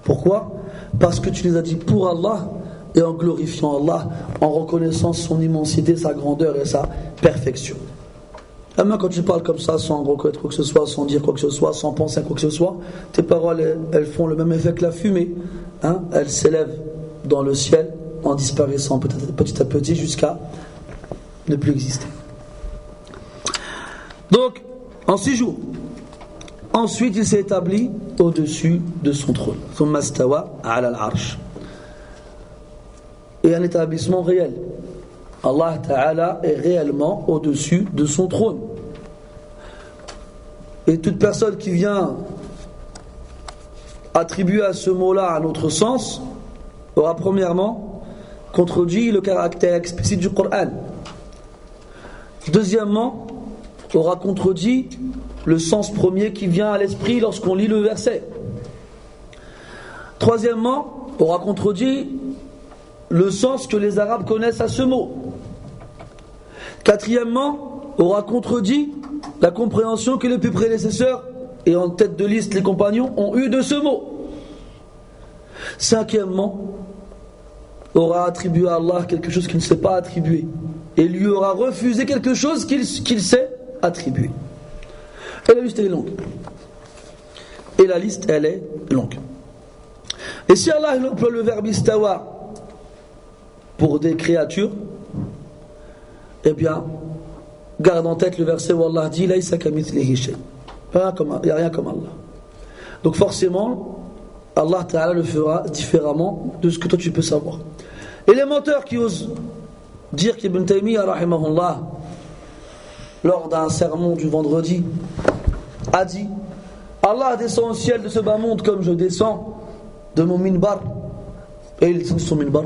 Pourquoi? Parce que tu les as dit pour Allah et en glorifiant Allah, en reconnaissant son immensité, sa grandeur et sa perfection. Et même quand tu parles comme ça, sans reconnaître quoi que ce soit, sans dire quoi que ce soit, sans penser à quoi que ce soit, tes paroles, elles font le même effet que la fumée. Hein? Elles s'élèvent dans le ciel en disparaissant petit à petit jusqu'à ne plus exister. Donc, en 6 jours. Ensuite, il s'est établi au-dessus de son trône. ثم استوى على العرش. Et un établissement réel. Allah Ta'ala est réellement au-dessus de son trône. Et toute personne qui vient attribuer à ce mot-là un autre sens aura premièrement contredit le caractère explicite du Coran. Deuxièmement, aura contredit le sens premier qui vient à l'esprit lorsqu'on lit le verset. Troisièmement, aura contredit le sens que les Arabes connaissent à ce mot. Quatrièmement, aura contredit la compréhension que les plus prédécesseurs et en tête de liste les compagnons ont eu de ce mot. Cinquièmement, aura attribué à Allah quelque chose qu'il ne s'est pas attribué et lui aura refusé quelque chose qu'il s'est attribué. Et la liste elle est longue. Et si Allah emploie le verbe istawa pour des créatures, eh bien, garde en tête le verset où Allah dit Laysa kamithlihi shay. Il n'y a rien comme Allah. Donc forcément, Allah Ta'ala le fera différemment de ce que toi tu peux savoir. Et les menteurs qui osent dire qu'Ibn Taymiyyah rahimahullah, lors d'un sermon du vendredi, a dit Allah descend au ciel de ce bas monde comme je descends de mon minbar. Et ils sont son minbar.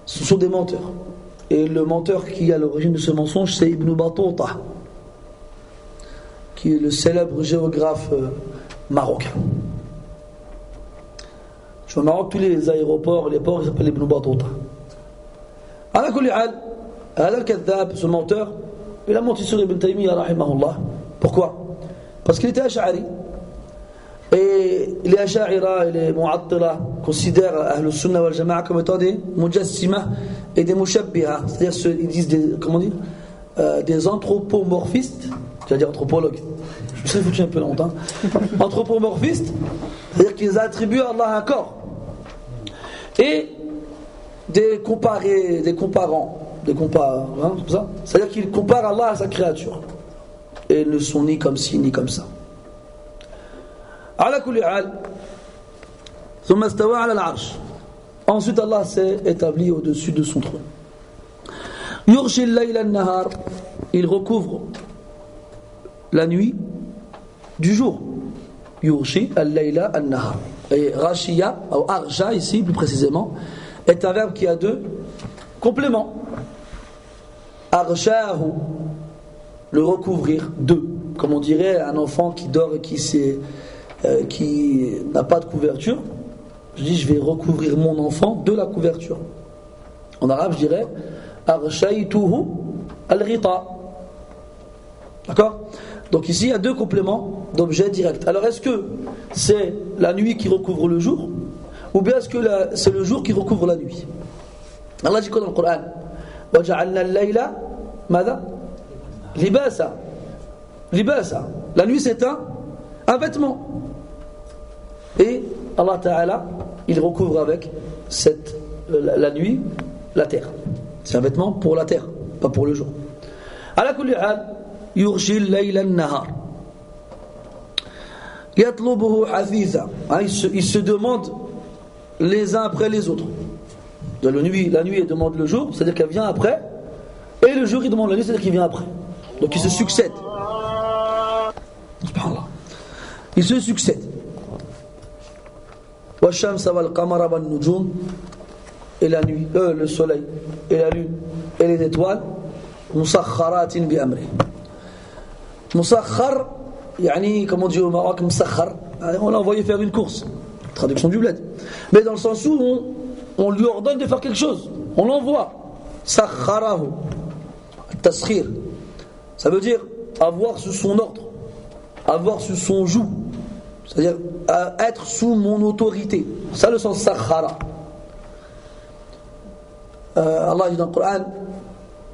Ce sont des menteurs. Et le menteur qui est à l'origine de ce mensonge, c'est Ibn Battuta, qui est le célèbre géographe marocain. Au Maroc, tous les aéroports, les ports, ils s'appellent Ibn Battuta. Ala kulli hal, al-kadhab, ce menteur, il a menti sur Ibn Taymiyyah rahimahullah. Pourquoi? Parce qu'il était ash'ari. Et les ash'ira et les mu'attila considèrent Ahlus Sunnah wal Jama'a comme étant des mujassima et des mushabbiha, c'est-à-dire ils disent des anthropomorphistes, c'est-à-dire anthropologues. Je me suis foutu un peu longtemps. Anthropomorphistes, c'est-à-dire qu'ils attribuent à Allah un corps. Et des comparants, hein, comme ça. C'est-à-dire qu'ils comparent Allah à sa créature. Et ils ne sont ni comme ci ni comme ça. Ala kulli hal, thumma istawa ala al-arsh. Ensuite Allah s'est établi au-dessus de son trône. Yurshi al-layla an-nahar, il recouvre la nuit du jour. Yurshi al-layla an-nahar. Et Rashiya, ou Arsha ici plus précisément, est un verbe qui a deux compléments. Arshahu, le recouvrir de, comme on dirait un enfant qui dort et qui n'a pas de couverture. Je dis je vais recouvrir mon enfant de la couverture. En arabe je dirais Arshaytuhu al-ghita. D'accord? Donc ici il y a deux compléments d'objets directs. Alors est-ce que c'est la nuit qui recouvre le jour, ou bien est-ce que c'est le jour qui recouvre la nuit? Allah dit quoi dans le Coran? وَجَعَلْنَا اللَّيْلَ ماذا؟ libasa. Libasa. La nuit c'est un vêtement. Et Allah Ta'ala, il recouvre avec la nuit la terre. C'est un vêtement pour la terre, pas pour le jour. Ala kulli hal, yurshi al-layla an-nahar. Yatlubuhu hafitha. Ils se demandent les uns après les autres. La nuit elle demande le jour, c'est-à-dire qu'elle vient après, et le jour il demande la nuit, c'est-à-dire qu'il vient après. Donc ils se succèdent. Subhanallah. Ils se succèdent. Wa-shamsa wal-qamara wan-nujum, et la nuit, le soleil, et la lune, et les étoiles, musakharatin bi amri. Musakhar, yani, comme on dit au Maroc, musakhar, on l'a envoyé faire une course. Traduction du bled. Mais dans le sens où on lui ordonne de faire quelque chose. On l'envoie. Sakharahu. Taskhir. Ça veut dire avoir sous son ordre. Avoir sous son joug. C'est-à-dire être sous mon autorité. Ça le sens sakhara. Allah dit dans le Coran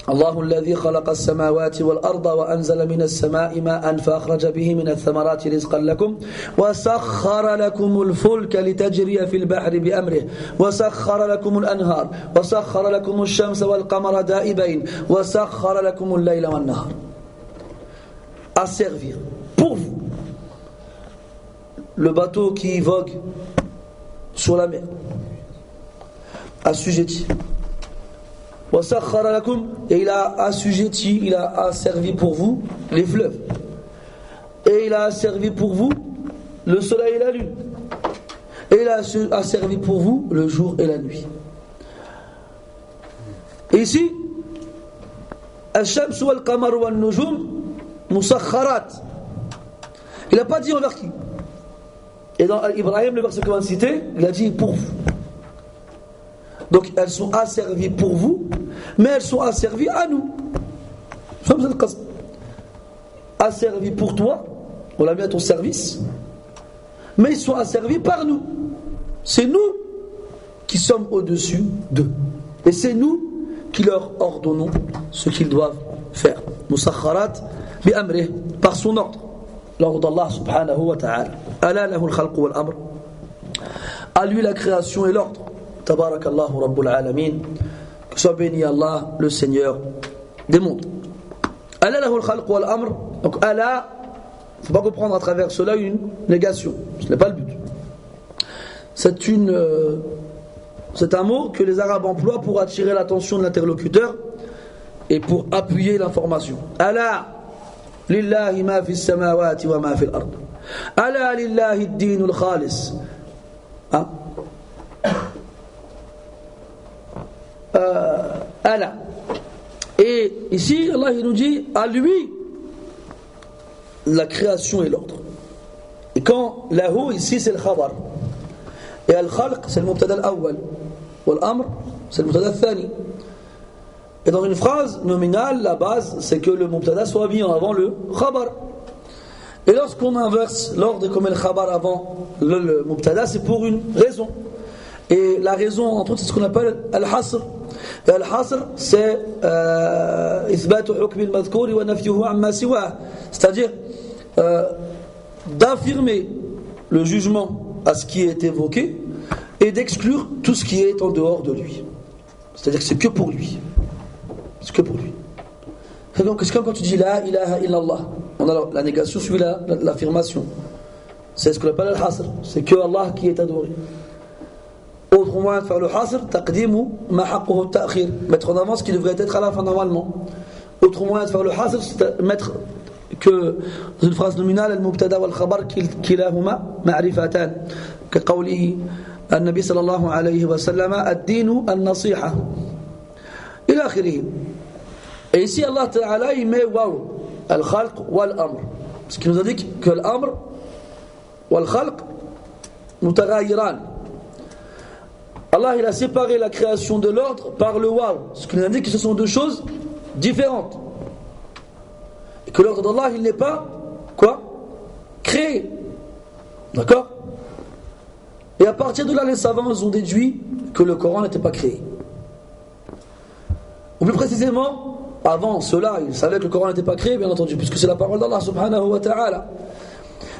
الله الذي خلق السماوات والأرض وأنزل من السماء ماء فأخرج به من الثمرات رزقا لكم وسخر لكم الفلك لتجري في البحر بأمره وسخر لكم الأنهار وسخر لكم الشمس والقمر دائبين وسخر لكم الليل والنهار. À servir pour vous le bateau qui vogue sur la mer, assujetti. Et il a assujetti, il a asservi pour vous les fleuves. Et il a asservi pour vous le soleil et la lune. Et il a asservi pour vous le jour et la nuit. Et ici, Al-Shams wal-Qamar wal-Nujum Musakharat. Il n'a pas dit envers qui. Et dans Ibrahim, le verset que l'on a cité, il a dit pour vous. Donc elles sont asservies pour vous, mais elles sont asservies à nous. Asservies pour toi, on l'a mis à ton service, mais ils sont asservis par nous. C'est nous qui sommes au-dessus d'eux. Et c'est nous qui leur ordonnons ce qu'ils doivent faire. Musakharat bi amrih, par son ordre. L'ordre d'Allah subhanahu wa ta'ala. Ala lahu al-khalq wal-amr. À lui la création et l'ordre. Tabarakallahu Rabbul Alamin. Que soit béni Allah, le Seigneur des mondes. Ala lahu al-khalq wal-amr. Donc Allah, il ne faut pas comprendre à travers cela une négation. Ce n'est pas le but. C'est un mot que les Arabes emploient pour attirer l'attention de l'interlocuteur et pour appuyer l'information. Ala lillahi ma fi samawati wa ma fi al-ard. Ala lillahi ad-din al-khalis. Allah. Et ici, Allah il nous dit à lui la création et l'ordre. Et quand lahu ici c'est le khabar. Et al-khalq c'est le mubtada al-awwal. Et l'amr c'est le mubtada al-thani. Et dans une phrase nominale, la base c'est que le mubtada soit mis avant le khabar. Et lorsqu'on inverse l'ordre comme le khabar avant le mubtada, c'est pour une raison. Et la raison, entre autres, c'est ce qu'on appelle al-hasr. Et al-hasr, c'est ithbatu hukm al-madhkour wa nafyuhu amma siwa. C'est-à-dire d'affirmer le jugement à ce qui est évoqué et d'exclure tout ce qui est en dehors de lui. C'est-à-dire que c'est que pour lui. C'est que pour lui. Et donc, c'est comme quand tu dis la ilaha illallah. On a la négation suivi l'affirmation. C'est ce qu'on appelle al-hasr. C'est que Allah qui est adoré. Autre moyen de faire le hasr, taqdimu ma haqquhu ta'khir, mettre en avant ce qui devrait être à la fin normalement. Autre moyen de faire le hasr, c'est mettre que dans une phrase nominale al-mubtada wal-khabar kilahuma ma'rifatan, ka qawli an-nabi sallallahu alayhi wa sallam ad-dinu an-nasiha ila akhirih. Et ici Allah Ta'ala il met waw al-khalq wal-amr, ce qui nous indique que l'amr wal-khalq mutaghayyiran. Allah il a séparé la création de l'ordre par le waw, ce qui nous indique que ce sont deux choses différentes. Et que l'ordre d'Allah il n'est pas quoi créé. D'accord? Et à partir de là les savants ont déduit que le Coran n'était pas créé. Ou plus précisément, avant cela, ils savaient que le Coran n'était pas créé, bien entendu, puisque c'est la parole d'Allah subhanahu wa ta'ala.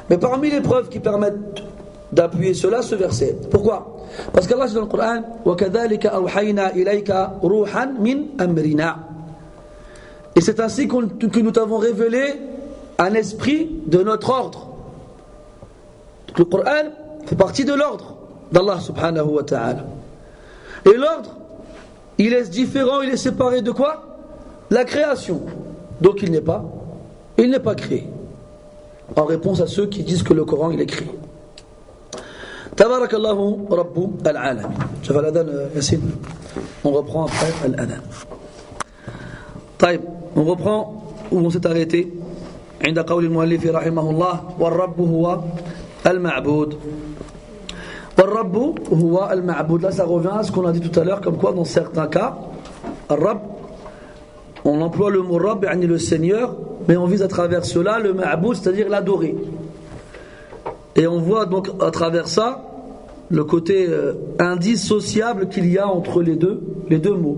Mais parmi les preuves qui permettent d'appuyer cela, ce verset. Pourquoi? Parce qu'Allah dit dans le Coran وَكَذَلِكَ أَوْحَيْنَا إِلَيْكَ رُوحًا مِنْ أَمْرِنَا. Et c'est ainsi que nous t'avons révélé un esprit de notre ordre. Donc le Coran fait partie de l'ordre d'Allah subhanahu wa ta'ala. Et l'ordre, il est différent, il est séparé de quoi? La création. Donc il n'est pas créé. En réponse à ceux qui disent que le Coran il est créé. Tabarakallahu Rabbu al-Alamin. Tu fais l'adhan, Yassine? On reprend après l'adhan. Taïb, on reprend où on s'est arrêté. عند قول المؤلف رحمه الله والرب هو المعبود. والرب هو المعبود. Là ça revient à ce qu'on a dit tout à l'heure, comme quoi dans certains cas, Rabb, on emploie le mot Rabb, yani le Seigneur, mais on vise à travers cela le ma'boud, c'est-à-dire l'adorer. Et on voit donc à travers ça le côté indissociable qu'il y a entre les deux mots.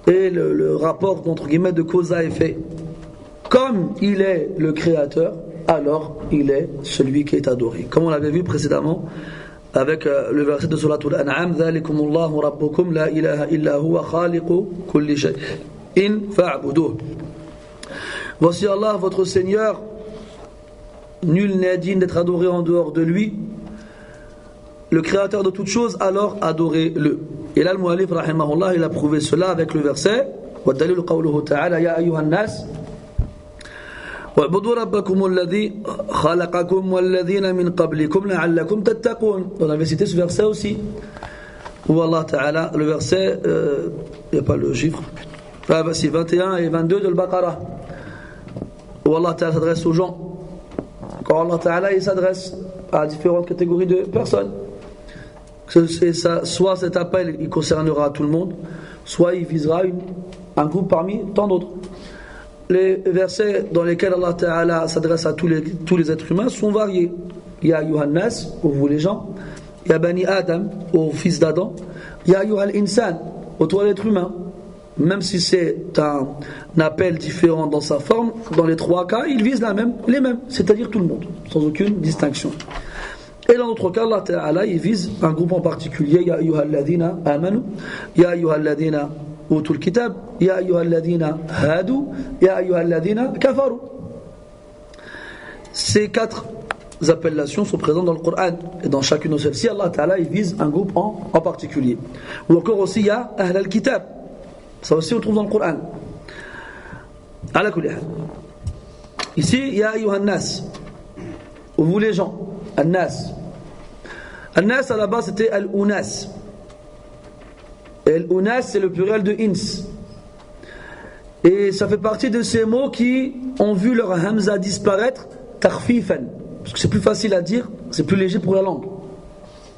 Et le rapport entre guillemets de cause à effet. Comme il est le créateur, alors il est celui qui est adoré. Comme on l'avait vu précédemment avec le verset de Suratul An'am, Dhalikumullahu Rabbukum la ilaha illa huwa khaliqu kulli shay'in fa'buduh. Voici Allah votre Seigneur, nul n'est digne d'être adoré en dehors de lui, le créateur de toutes choses, alors adorez-le. Et là, le mu'allif, rahimahullah, il a prouvé cela avec le verset وَالدَّلِيلُ قَوْلُهُ تَعَالَى يَا أَيُّهَا النَّاسِ وَاعْبُدُوا رَبَّكُمُ الَّذِي خَلَقَكُمْ وَالَّذِينَ مِنْ قَبْلِكُمْ لَعَلَّكُمْ تَتَّقُونَ. On avait cité ce verset aussi. Où Allah Ta'ala, le verset, il n'y a pas le chiffre, c'est 21 et 22 de l'Baqarah. Où Allah Ta'ala s'adresse aux gens. Quand Allah Ta'ala il s'adresse à différentes catégories de personnes. Soit cet appel il concernera tout le monde, soit il visera un groupe parmi tant d'autres. Les versets dans lesquels Allah Ta'ala s'adresse à tous les êtres humains sont variés. Ya ayyuhan nas, pour vous les gens. Ya bani Adam, aux fils d'Adam. Ya ayyuhal insan, aux toi l'être humain. Même si c'est un appel différent dans sa forme, dans les trois cas, il vise les mêmes, c'est-à-dire tout le monde, sans aucune distinction. Et dans l'autre cas, Allah Ta'ala, il vise un groupe en particulier. Ya ayyuhal ladhina amanu, ya ayyuhal ladhina utul kitab, ya ayyuhal ladhina hadu, ya ayyuhal ladhina kafaru. Ces quatre appellations sont présentes dans le Coran. Et dans chacune de celles-ci, Allah Ta'ala, il vise un groupe en particulier. Ou encore aussi, il y a ahl al-kitab. Ça aussi, on le trouve dans le Coran. Ala kulli hal. Ici, ya ayyuhan nas. Vous les gens. An-nas. An-nas, à la base, c'était al-unas. Et al-unas, c'est le pluriel de ins. Et ça fait partie de ces mots qui ont vu leur hamza disparaître, takhfifan. Parce que c'est plus facile à dire, c'est plus léger pour la langue.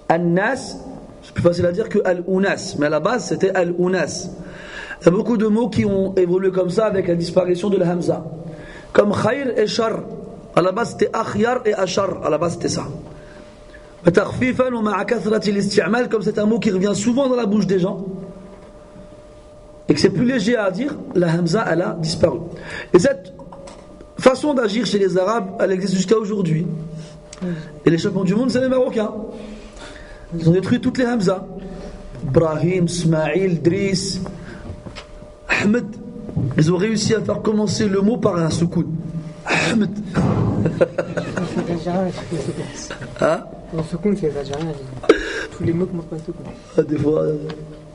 An-nas, c'est plus facile à dire que al-unas. Mais à la base, c'était al-unas. Il y a beaucoup de mots qui ont évolué comme ça avec la disparition de la hamza. Comme khayr et shar. À la base, c'était akhyar et ashar. À la base, c'était ça. Takhfifan ou ma'a kathrati l'isti'mal, comme c'est un mot qui revient souvent dans la bouche des gens. Et que c'est plus léger à dire, la hamza, elle a disparu. Et cette façon d'agir chez les Arabes, elle existe jusqu'à aujourd'hui. Et les champions du monde, c'est les Marocains. Ils ont détruit toutes les hamza. Ibrahim, Ismaïl, Driss, Ahmed. Ils ont réussi à faire commencer le mot par un soukoun. Ahmed. Hein? Le soukoun, c'est exagéré. Tous les mots commencent par un soukoun. Des fois.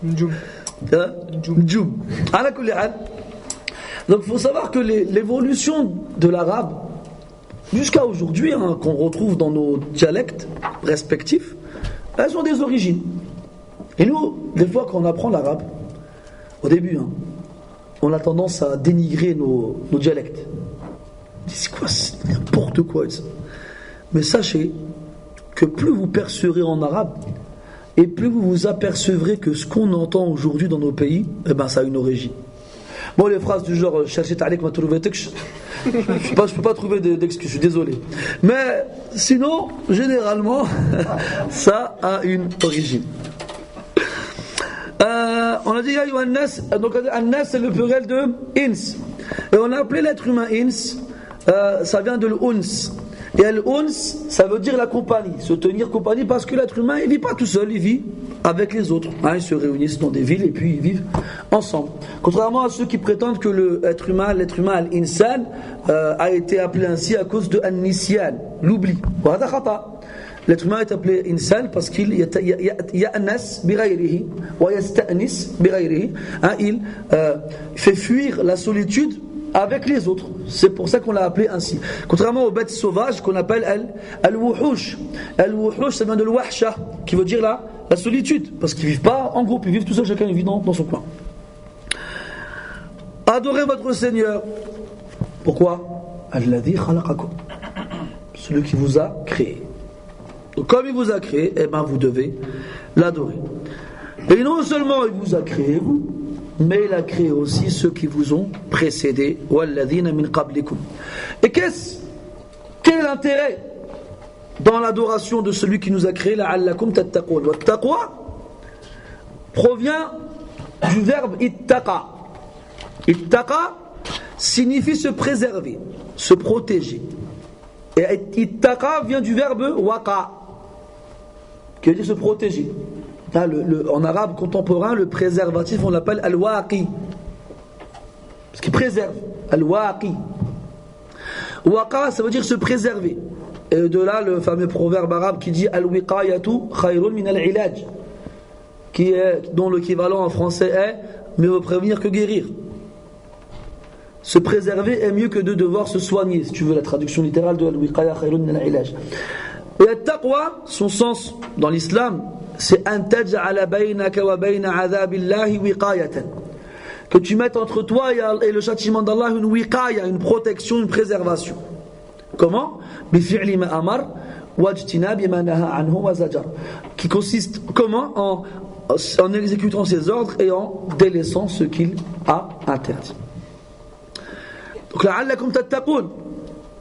Njoum. Njoum. Ala kulli hal. Donc il faut savoir que l'évolution de l'arabe, jusqu'à aujourd'hui, qu'on retrouve dans nos dialectes respectifs, elles ont des origines. Et nous, des fois, quand on apprend l'arabe, au début, on a tendance à dénigrer nos dialectes. C'est quoi, c'est n'importe quoi. Mais sachez que plus vous percerez en arabe, et plus vous vous apercevrez que ce qu'on entend aujourd'hui dans nos pays, eh ben, ça a une origine. Bon, les phrases du genre chercher ta'alik ma trouvé je peux pas trouver d'excuses, je suis désolé. Mais sinon, généralement, ça a une origine. On a dit ayyuhan nas, donc an-nas c'est le pluriel de ins. Et on a appelé l'être humain ins, ça vient de l'uns. Et al-uns, ça veut dire la compagnie, se tenir compagnie, parce que l'être humain, il vit pas tout seul, il vit avec les autres. Ils se réunissent dans des villes et puis ils vivent ensemble. Contrairement à ceux qui prétendent que l'être humain al-insan, a été appelé ainsi à cause de an-nisyan, l'oubli. L'être humain est appelé insan parce qu'il ya'nas bi ghayrihi wa yasta'nis bi ghayrihi. Il fait fuir la solitude avec les autres. C'est pour ça qu'on l'a appelé ainsi. Contrairement aux bêtes sauvages qu'on appelle al-wuhush. Al-wuhush, ça vient de l'wahsha, qui veut dire la solitude. Parce qu'ils ne vivent pas en groupe, ils vivent tout seul, chacun vit dans son coin. Adorez votre Seigneur. Pourquoi? Alladhi khalaqakum. Celui qui vous a créé. Donc comme il vous a créé, eh ben vous devez l'adorer. Et non seulement il vous a créé, vous, mais il a créé aussi ceux qui vous ont précédés. وَالَّذِينَ مِنْ قَبْلِكُمْ. Et quel est l'intérêt dans l'adoration de celui qui nous a créé? لَعَلَّكُمْ تَتَّقُونَ. وَالتَّقْوَى provient du verbe ittaqa. Ittaqa signifie se préserver, se protéger. Et ittaqa vient du verbe waqa, qui veut dire se protéger. En arabe contemporain, le préservatif, on l'appelle al-waqi. Ce qui préserve. Al-waqi. Waqa, ça veut dire se préserver. Et de là, le fameux proverbe arabe qui dit Al-wiqayatu khayrun min al-ilaj, dont l'équivalent en français est mieux vaut prévenir que guérir. Se préserver est mieux que de devoir se soigner, si tu veux la traduction littérale de Al-wiqaya khayrun min al-ilaj. Et al-taqwa, son sens dans l'islam, c'est an taj'ala baynaka wa bayna 'adhabillahi wiqayatan. Que tu mettes entre toi et le châtiment d'Allah une wiqaya, une protection, une préservation. Comment? Bifi'li ma amar wajtinabi ma naha anhu wa zajar. Qui consiste comment? En exécutant ses ordres et en délaissant ce qu'il a interdit. Donc la'allakum tattaqun.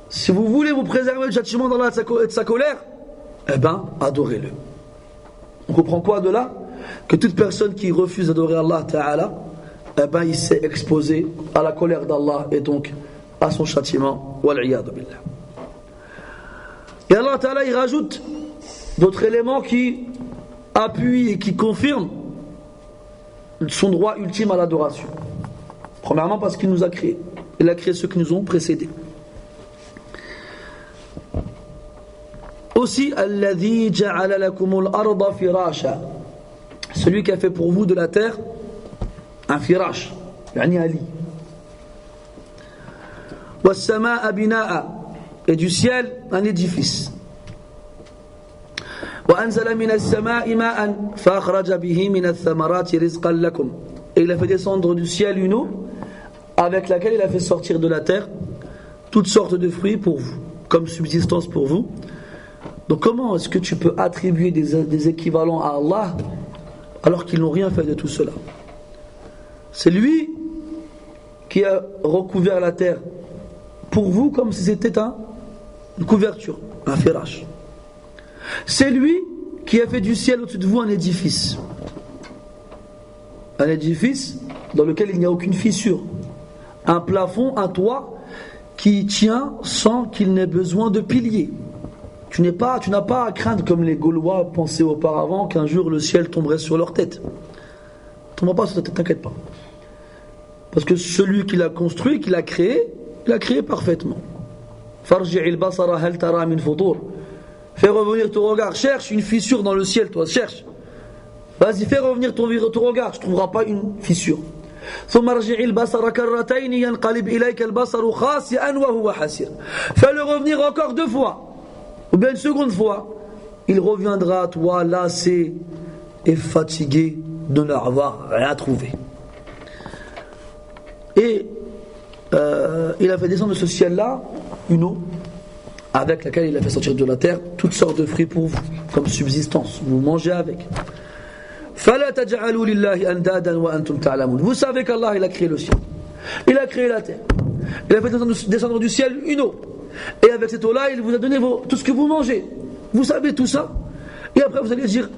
Si vous voulez vous préserver du châtiment d'Allah et de sa colère, eh ben, adorez-le. On comprend quoi de là? Que toute personne qui refuse d'adorer Allah Ta'ala, eh ben, il s'est exposé à la colère d'Allah et donc à son châtiment. Wal'iyadu billah. Et Allah Ta'ala, il rajoute d'autres éléments qui appuient et qui confirment son droit ultime à l'adoration. Premièrement, parce qu'il nous a créés. Il a créé ceux qui nous ont précédés. Aussi, alladhi ja'ala lakumul arda firasha. Celui qui a fait pour vous de la terre un firash, yani un lit. Was-samaa'a binaa'a, et du ciel un édifice. Wa anzala minas samaa'i ma'an fa akhraja bihi minath thamarati rizqan lakum. Et il a fait descendre du ciel une eau avec laquelle il a fait sortir de la terre toutes sortes de fruits pour vous, comme subsistance pour vous. Donc comment est-ce que tu peux attribuer des équivalents à Allah alors qu'ils n'ont rien fait de tout cela? C'est lui qui a recouvert la terre pour vous comme si c'était une couverture, un firash. C'est lui qui a fait du ciel au-dessus de vous un édifice. Un édifice dans lequel il n'y a aucune fissure. Un plafond, un toit qui tient sans qu'il n'ait besoin de piliers. Tu n'as pas à craindre, comme les Gaulois pensaient auparavant, qu'un jour le ciel tomberait sur leur tête. Ne tombera pas sur ta tête, t'inquiète pas. Parce que celui qui l'a construit, qui l'a créé, il l'a créé parfaitement. Farji'il basara hal tara min futur. Fais revenir ton regard, cherche une fissure dans le ciel, toi, cherche. Vas-y, fais revenir ton regard, tu ne trouveras pas une fissure. ثم ارجع البصر كرتين ينقلب إليك البصر خاسئا وهو حسير. Fais-le revenir encore 2 fois. Ou bien une seconde fois, il reviendra à toi lassé et fatigué de n'avoir rien trouvé. Et il a fait descendre de ce ciel-là une eau avec laquelle il a fait sortir de la terre toutes sortes de fruits pour vous, comme subsistance. Vous mangez avec. فَلَا تَجْعَلُوا لِلَّهِ أَنْدَادًا وَأَنْتُمْ تَعْلَمُونَ. Vous savez qu'Allah, il a créé le ciel. Il a créé la terre. Il a fait descendre du ciel une eau. Et avec cette eau-là, il vous a donné tout ce que vous mangez. Vous savez tout ça. Et après, vous allez dire,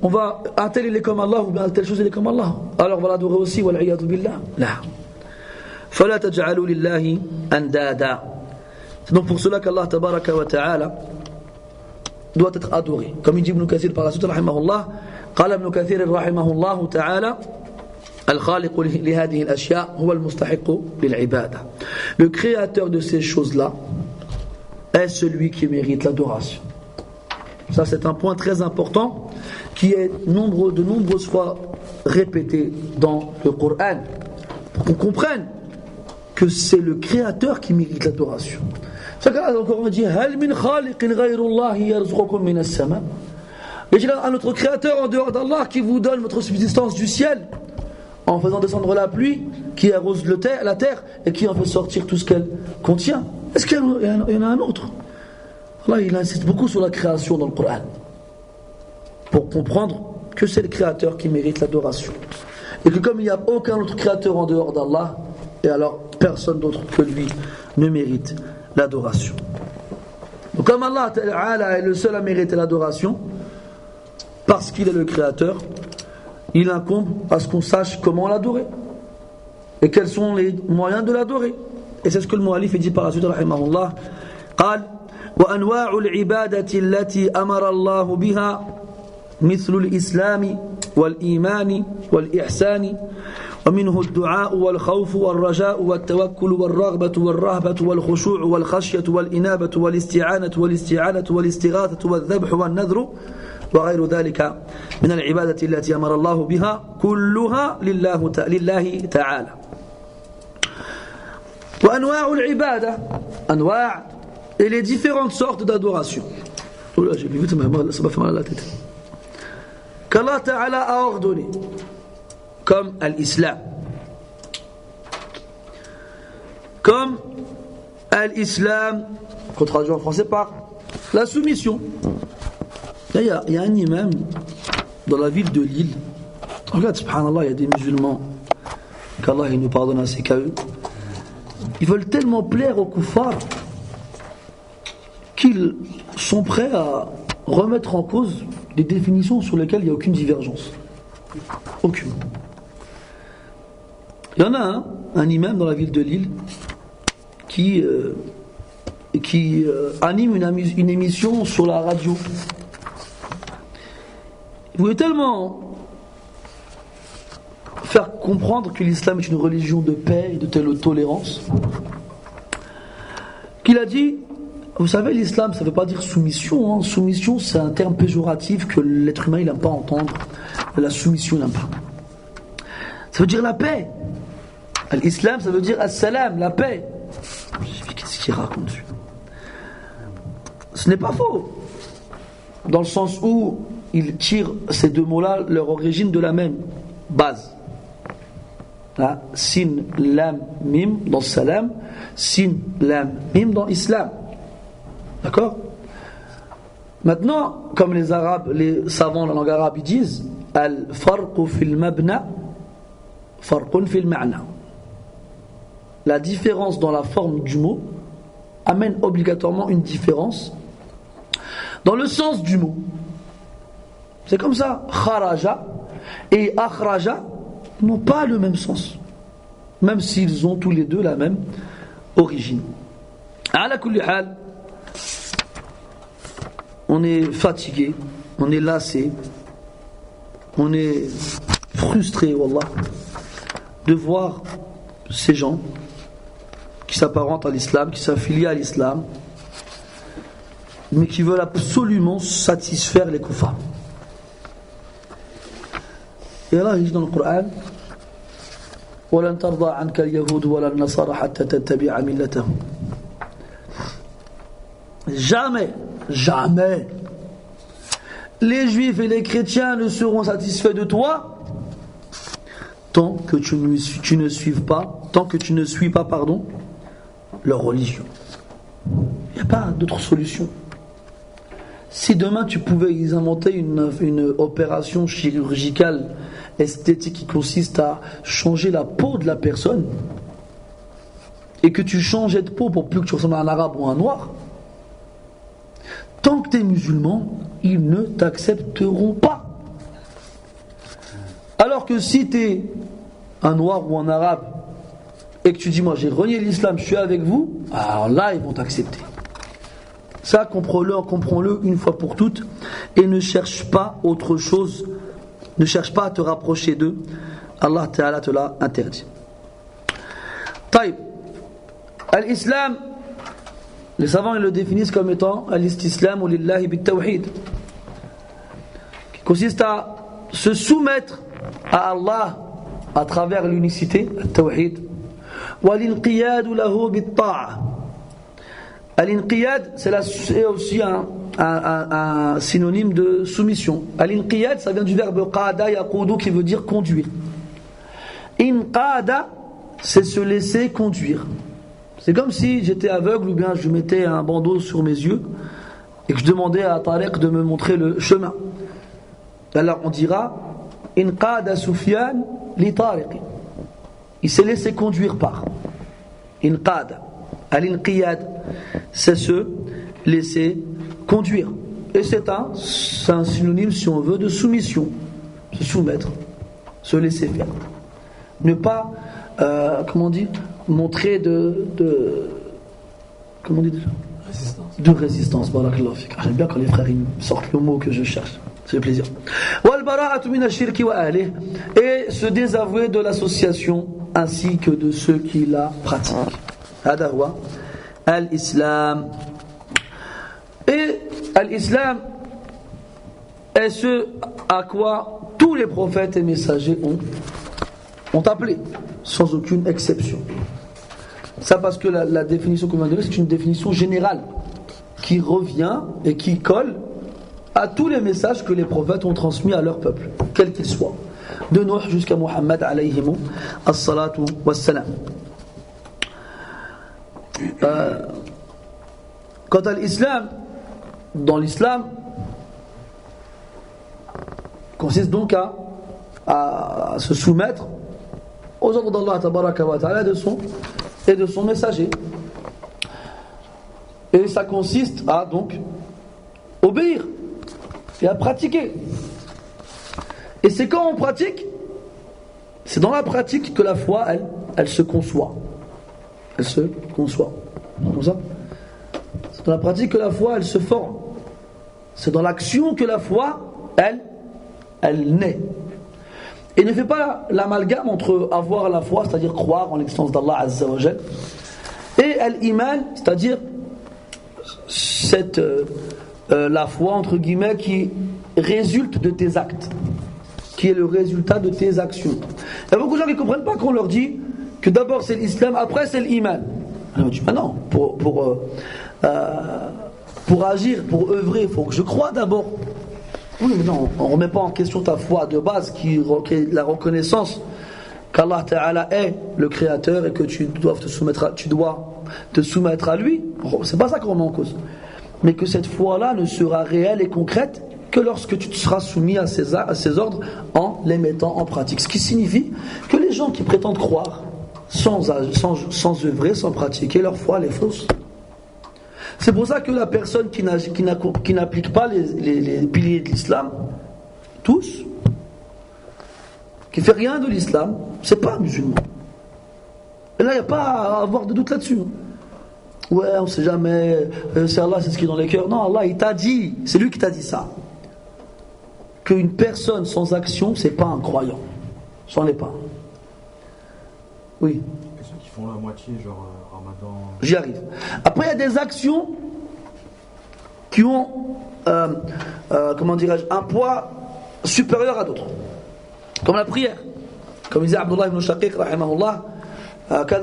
un tel il est comme Allah, ou bien un tel chose il est comme Allah. Alors, on va l'adorer aussi, wal-'iyadu billah. La. فَلَا تَجْعَلُوا لِلَّهِ أَنْدَادًا. C'est donc pour cela qu'Allah tabaraka wa ta'ala doit être adoré. Comme il dit Ibn Kathir par la suite, rahimahullah, قال ابن كثير رحمه الله تعالى الخالق لهذه الأشياء هو المستحق للعبادة. Le créateur de ces choses-là est celui qui mérite l'adoration. Ça, c'est un point très important qui est de nombreuses fois répété dans le Coran pour qu'on comprenne que c'est le créateur qui mérite l'adoration. C'est ça qu'Allah encore dit هل من خالق غير الله يرزقكم من السماء. Et il y a un autre créateur en dehors d'Allah qui vous donne votre subsistance du ciel en faisant descendre la pluie qui arrose la terre et qui en fait sortir tout ce qu'elle contient. Est-ce qu'il y en a un autre? Allah, il insiste beaucoup sur la création dans le Coran pour comprendre que c'est le créateur qui mérite l'adoration et que comme il n'y a aucun autre créateur en dehors d'Allah, et alors personne d'autre que lui ne mérite l'adoration. Donc comme Allah est le seul à mériter l'adoration, parce qu'il est le créateur, il incombe à ce qu'on sache comment l'adorer et quels sont les moyens de l'adorer. Et c'est ce que le mu'allif dit par la suite, rahimahullah. قال وأنواع العبادة التي أمر الله بها مثل الإسلام والإيمان والإحسان ومنه الدعاء والخوف والرجاء والتوكل والرغبة والرهبة والخشوع والخشية والإنابة والاستعانة والاستغاثة والذبح والنذر وغير ذلك من العبادة التي أمر الله بها كلها لله تعالى. وأنواع العبادة أنواع et les différentes sortes d'adoration. Oh là, j'ai vu vite, ça m'a fait mal à la tête. Qu'Allah Ta'ala a ordonné, comme l'islam. Comme l'islam, qu'on traduit en français par la soumission. Il y a un imam dans la ville de Lille. Regarde, subhanallah, il y a des musulmans, qu'Allah nous pardonne ainsi qu'à eux. Ils veulent tellement plaire aux kuffars qu'ils sont prêts à remettre en cause des définitions sur lesquelles il n'y a aucune divergence. Aucune. Il y en a un imam dans la ville de Lille qui anime une émission sur la radio. Il voulait tellement faire comprendre que l'islam est une religion de paix et de tolérance qu'il a dit: vous savez, l'islam, ça ne veut pas dire soumission. Hein. Soumission, c'est un terme péjoratif que l'être humain, il n'aime pas entendre. La soumission, il n'aime pas. Ça veut dire la paix. L'islam, ça veut dire as-salam, la paix. Qu'est-ce qu'il raconte? Ce n'est pas faux. Dans le sens où il tire ces deux mots-là, leur origine de la même base. Là, sin, lam, mim dans salam, sin, lam, mim dans islam. D'accord? Maintenant, comme les Arabes, les savants de la langue arabe, ils disent al-farqu fil mabna, farqun fil ma'na. La différence dans la forme du mot amène obligatoirement une différence dans le sens du mot. C'est comme ça. Kharaja et akhraja n'ont pas le même sens, même s'ils ont tous les deux la même origine. Ala kulli hal, on est fatigué, on est lassé, on est frustré, wallah, de voir ces gens qui s'apparentent à l'islam, qui s'affilient à l'islam, mais qui veulent absolument satisfaire les kuffars. Et Allah il dit dans le Coran: وَلَنْ تَرْضَى عَنْكَ الْيَهُودُ وَلَا النَّصَارَى حَتَّى تَتَّبِعَ مِلَّتَهُمْ. Jamais les juifs et les chrétiens ne seront satisfaits de toi tant que tu ne suis pas leur religion. Il n'y a pas d'autre solution. Si demain tu pouvais inventer une opération chirurgicale esthétique qui consiste à changer la peau de la personne, et que tu changeais de peau pour plus que tu ressembles à un arabe ou à un noir, tant que tu es musulman, ils ne t'accepteront pas. Alors que si tu es un noir ou un arabe et que tu dis: moi j'ai renié l'islam, je suis avec vous, alors là ils vont t'accepter. Ça, comprends-le une fois pour toutes, et ne cherche pas autre chose, ne cherche pas à te rapprocher d'eux. Allah Ta'ala te l'a interdit. Taïb. L'islam, les savants ils le définissent comme étant al-istislamu lillahi bit-tawhid, qui consiste à se soumettre à Allah à travers l'unicité, al-tawhid, wa l'inqiyadu lahu bit-ta'a. Al-inqiyad, c'est aussi un synonyme de soumission. Al-inqiyad, ça vient du verbe qada yaqudu qui veut dire conduire. Inqada, c'est se laisser conduire. C'est comme si j'étais aveugle ou bien je mettais un bandeau sur mes yeux et que je demandais à Tariq de me montrer le chemin. Alors on dira Inqada Sufyan li Tariq. Il s'est laissé conduire par. Inqada. Al-inqiyad, c'est se laisser conduire. Et c'est un synonyme, si on veut, de soumission. Se soumettre, se laisser faire. Ne pas, montrer comment on dit déjà ? Résistance. De résistance. Barakallahu fik. J'aime bien quand les frères ils sortent le mot que je cherche. C'est plaisir. Et se désavouer de l'association ainsi que de ceux qui la pratiquent. هذا هو الإسلام. Et l'islam est ce à quoi tous les prophètes et messagers ont appelé, sans aucune exception. Ça parce que la définition qu'on vient de donner, c'est une définition générale qui revient et qui colle à tous les messages que les prophètes ont transmis à leur peuple, quels qu'ils soient, de Nuh jusqu'à Muhammad alayhimu as-salatu was-salam. Quant à l'islam, dans l'islam, consiste donc à se soumettre aux ordres d'Allah tabaraka wa ta'ala et de son messager. Et ça consiste à donc obéir et à pratiquer. Et c'est quand on pratique, c'est dans la pratique que la foi, elle se conçoit. Elle se conçoit. Comme ça. C'est dans la pratique que la foi, elle se forme. C'est dans l'action que la foi, elle naît. Et ne fait pas l'amalgame entre avoir la foi, c'est-à-dire croire en l'existence d'Allah Azza wa Jal, et l'iman, c'est-à-dire la foi entre guillemets qui résulte de tes actes, qui est le résultat de tes actions. Il y a beaucoup de gens qui ne comprennent pas qu'on leur dit que d'abord c'est l'islam, après c'est l'iman. On dit non, pour agir, pour œuvrer, il faut que je croie d'abord. Oui, mais non, on ne remet pas en question ta foi de base qui est la reconnaissance qu'Allah Ta'ala est le créateur et que tu dois te soumettre à lui. C'est pas ça qu'on remet en cause. Mais que cette foi-là ne sera réelle et concrète que lorsque tu te seras soumis à ses ordres en les mettant en pratique. Ce qui signifie que les gens qui prétendent croire sans œuvrer, sans pratiquer, leur foi elle est fausse. C'est pour ça que la personne qui n'applique pas les piliers de l'islam, tous, qui fait rien de l'islam, c'est pas un musulman. Et là, il n'y a pas à avoir de doute là-dessus. Ouais, on ne sait jamais, c'est Allah, c'est ce qui est dans les cœurs. Non, Allah, il t'a dit, c'est lui qui t'a dit ça. Qu'une personne sans action, c'est pas un croyant. C'en est pas. Oui. Et ceux qui font la moitié, genre Ramadan. J'y arrive. Après, il y a des actions qui ont, comment dirais-je, un poids supérieur à d'autres. Comme la prière. Comme disait Abdullah ibn Shaqiq, rahimahullah, كان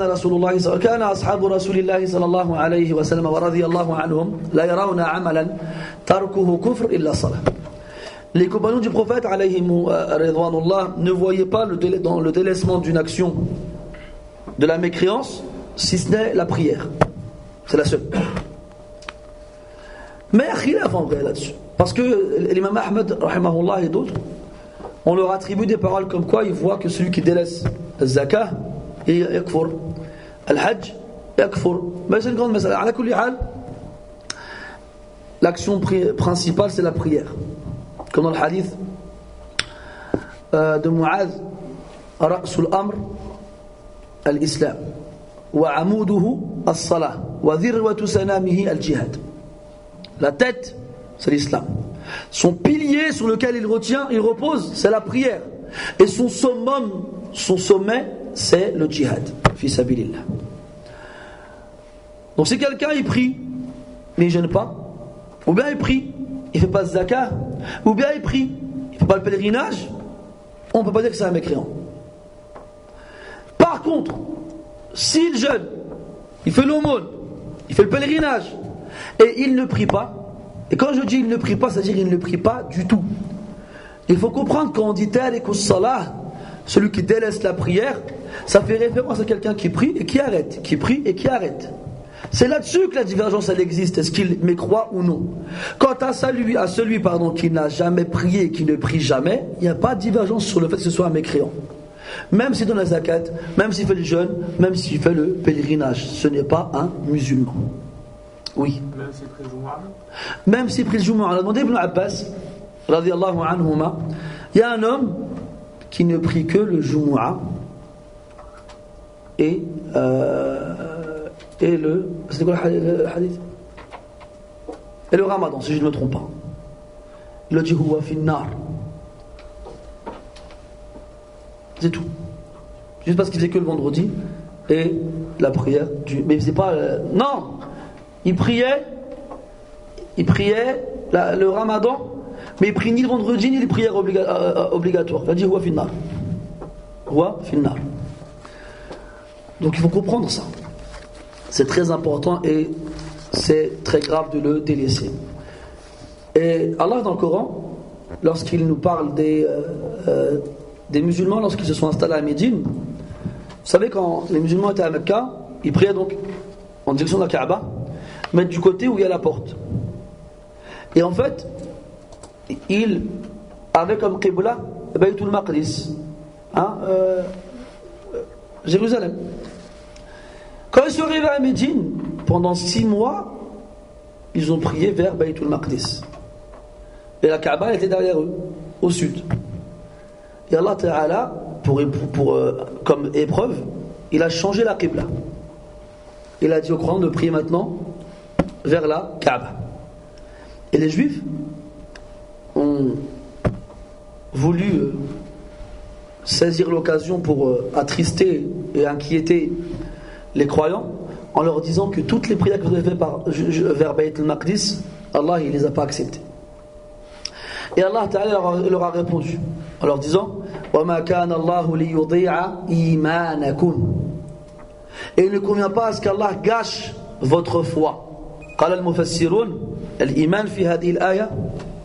أصحاب رسول الله صلى الله عليه وسلم ورضي الله عنهم لا يرون عملا تركه كفر إلا الصلاة. Les compagnons du prophète alayhim ridwanullah ne voyaient pas dans le délaissement d'une action de la mécréance si ce n'est la prière. C'est la seule. Mais il y a khilaf en vrai là-dessus. Parce que l'imam Ahmed rahimahullah et d'autres, on leur attribue des paroles comme quoi ils voient que celui qui délaisse le zakat et yakfur, al-hajj yakfur. Mais c'est une grande masala. Ala kulli hal, l'action principale c'est la prière. Comme dans le hadith de Mu'adh, ra'sul amr al-islam wa amuduhu as-salah wa dhirwatu sanamihi al-jihad. La tête c'est l'islam. Son pilier sur lequel il repose, c'est la prière. Et son sommet, c'est le djihad. Fi sabilillah. Donc si quelqu'un il prie, mais il ne jeûne pas, ou bien il prie, il ne fait pas de zakat, ou bien il prie, il ne fait pas le pèlerinage, on ne peut pas dire que c'est un mécréant. Par contre, s'il jeûne, il fait l'aumône, il fait le pèlerinage, et il ne prie pas, et quand je dis il ne prie pas, c'est-à-dire il ne prie pas du tout. Il faut comprendre quand on dit tarikus salah, celui qui délaisse la prière, ça fait référence à quelqu'un qui prie et qui arrête, qui prie et qui arrête. C'est là-dessus que la divergence elle existe, est-ce qu'il mécroit ou non. Quant à celui qui n'a jamais prié et qui ne prie jamais, il n'y a pas de divergence sur le fait que ce soit un mécréant. Même s'il donne la zakat, même s'il fait le jeûne, même s'il fait le pèlerinage, ce n'est pas un musulman. Oui. Même s'il prie le Jumu'ah. Même s'il prie le Jumu'ah. On a demandé Ibn Abbas, radiyallahu anhuma, il y a un homme qui ne prie que le Jumu'ah et le. C'était quoi le hadith? Et le Ramadan, si je ne me trompe pas. Il a dit huwa finnar. C'est tout. Juste parce qu'il faisait que le vendredi et la prière mais il faisait pas non, il priait le ramadan, mais il prie ni le vendredi ni les prières obligatoires. Il a dit huwa finnar. Huwa finnar. Donc il faut comprendre ça. C'est très important et c'est très grave de le délaisser. Et Allah dans le Coran, lorsqu'il nous parle des musulmans lorsqu'ils se sont installés à Médine, vous savez, quand les musulmans étaient à Mecca, ils priaient donc en direction de la Kaaba, mais du côté où il y a la porte. Et en fait, ils avaient comme Qibla Baytul Maqdis, Jérusalem. Quand ils sont arrivés à Médine, pendant 6 mois, ils ont prié vers Baytul Maqdis. Et la Kaaba était derrière eux, au sud. Et Allah Ta'ala, comme épreuve, il a changé la Qibla. Il a dit aux croyants de prier maintenant vers la Kaaba. Et les Juifs ont voulu saisir l'occasion pour attrister et inquiéter les croyants en leur disant que toutes les prières que vous avez faites vers Bayt al-Maqdis, Allah il les a pas acceptées. Et Allah Ta'ala leur a répondu en leur disant وَمَا كَانَ اللَّهُ لِيُضِيعَ إِيمَانَكُمْ. Et il ne convient pas à ce qu'Allah gâche votre foi. قال المفسرون الإيمان في هذه الآية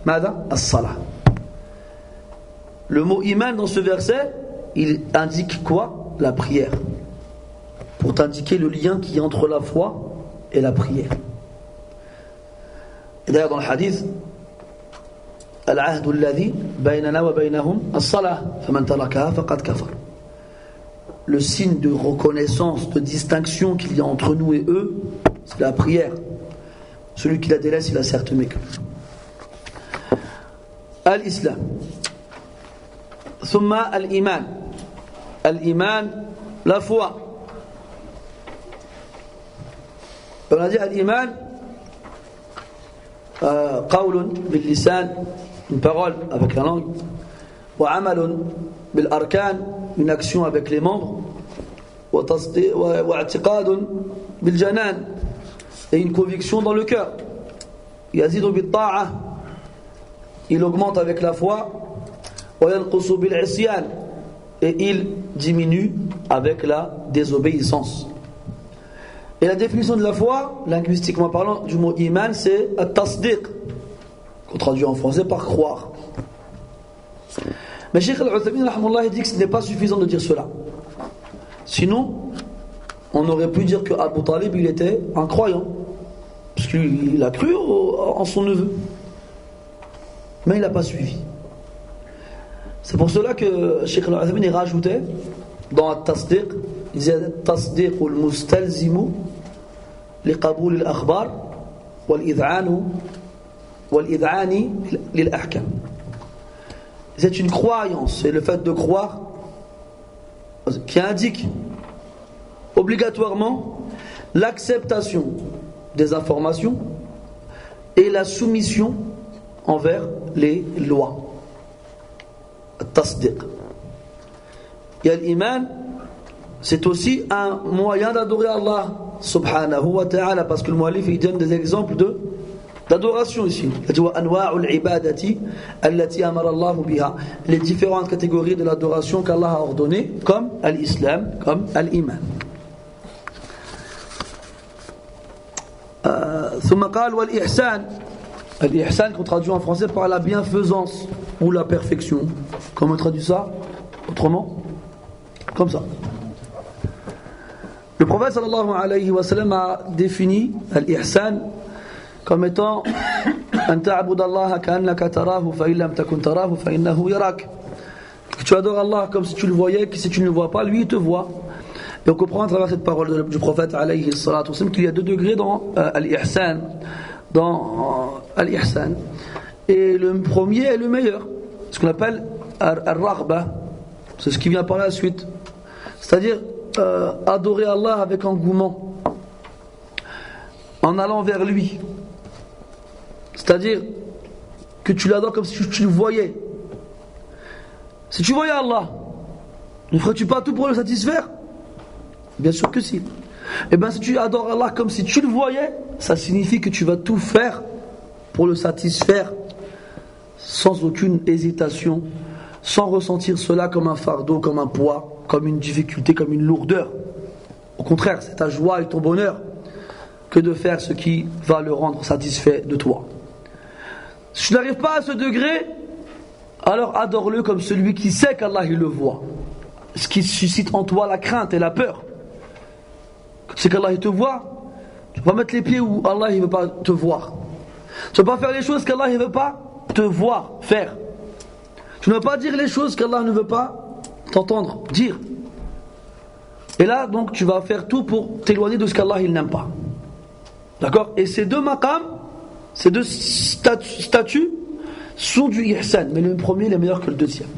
ماذا؟ الصلاة. Le mot iman dans ce verset, il indique quoi? La prière. Pour t'indiquer le lien qui est entre la foi et la prière. Et d'ailleurs dans le hadith, العهد الذي بيننا وبينهم الصلاة فمن تركها فقد كفر. Le signe de reconnaissance, de distinction qu'il y a entre nous et eux, c'est la prière. Celui qui la délaisse, il a certes méconnu. Al-Islam. ثم الإيمان. الإيمان, la foi. On a dit al-Iman, قول باللسان, une parole avec la langue, وعمل بالأركان, une action avec les membres, واعتقاد بالجنان, et une conviction dans le cœur. يزيد بالطاعة, il augmente avec la foi, وينقص بالعصيان, et il diminue avec la désobéissance. Et la définition de la foi, linguistiquement parlant, du mot iman, c'est at-tasdiq, qu'on traduit en français par croire. Mais Cheikh Al-Uthaymin rahimahullah dit que ce n'est pas suffisant de dire cela. Sinon, on aurait pu dire que Abu Talib il était un croyant, parce qu'il a cru en son neveu, mais il n'a pas suivi. C'est pour cela que Cheikh Al-Uthaymin il rajoutait dans at-tasdiq, il disait at-tasdiq al-mustalzimu liqaboul al-akhbar wal-id'ani lil-ahkam. C'est une croyance, c'est le fait de croire qui indique obligatoirement l'acceptation des informations et la soumission envers les lois. Tasdiq. Et l'iman, c'est aussi un moyen d'adorer Allah subhanahu wa ta'ala, parce que le mu'allif il donne des exemples d'adoration ici. Les différentes catégories de l'adoration qu'Allah a ordonnées, comme l'islam, comme l'iman. ثم قال والإحسان. L'ihsan qu'on traduit en français par la bienfaisance ou la perfection. Comment on traduit ça autrement? Comme ça. Le prophète sallallahu alayhi wa sallam a défini l'ihsan comme étant an ta'bud Allah ka'annaka tarahu fa in lam takun tarahu fa innahu yarak. Que tu adores Allah comme si tu le voyais, que si tu ne le vois pas, lui il te voit. Et on comprend à travers cette parole du prophète alayhi salatu wa sallam qu'il y a 2 degrés dans l'ihsan. Dans l'ihsan. Et le premier est le meilleur, ce qu'on appelle ar-raghba, c'est ce qui vient par la suite, c'est-à-dire adorer Allah avec engouement en allant vers lui, c'est-à-dire que tu l'adores comme si tu le voyais? Si tu voyais Allah, ne ferais-tu pas tout pour le satisfaire? Bien sûr que si. Et bien si tu adores Allah comme si tu le voyais, ça signifie que tu vas tout faire pour le satisfaire sans aucune hésitation, sans ressentir cela comme un fardeau, comme un poids, comme une difficulté, comme une lourdeur. Au contraire, c'est ta joie et ton bonheur que de faire ce qui va le rendre satisfait de toi. Si tu n'arrives pas à ce degré, alors adore-le comme celui qui sait qu'Allah il le voit. Ce qui suscite en toi la crainte et la peur. C'est qu'Allah il te voit, tu ne vas pas mettre les pieds où Allah il ne veut pas te voir. Tu ne vas pas faire les choses qu'Allah il ne veut pas te voir faire. Tu ne vas pas dire les choses qu'Allah ne veut pas t'entendre dire. Et là donc tu vas faire tout pour t'éloigner de ce qu'Allah il n'aime pas. D'accord? Et ces deux maqams, ces deux statuts sont du ihsan, mais le premier il est meilleur que le deuxième.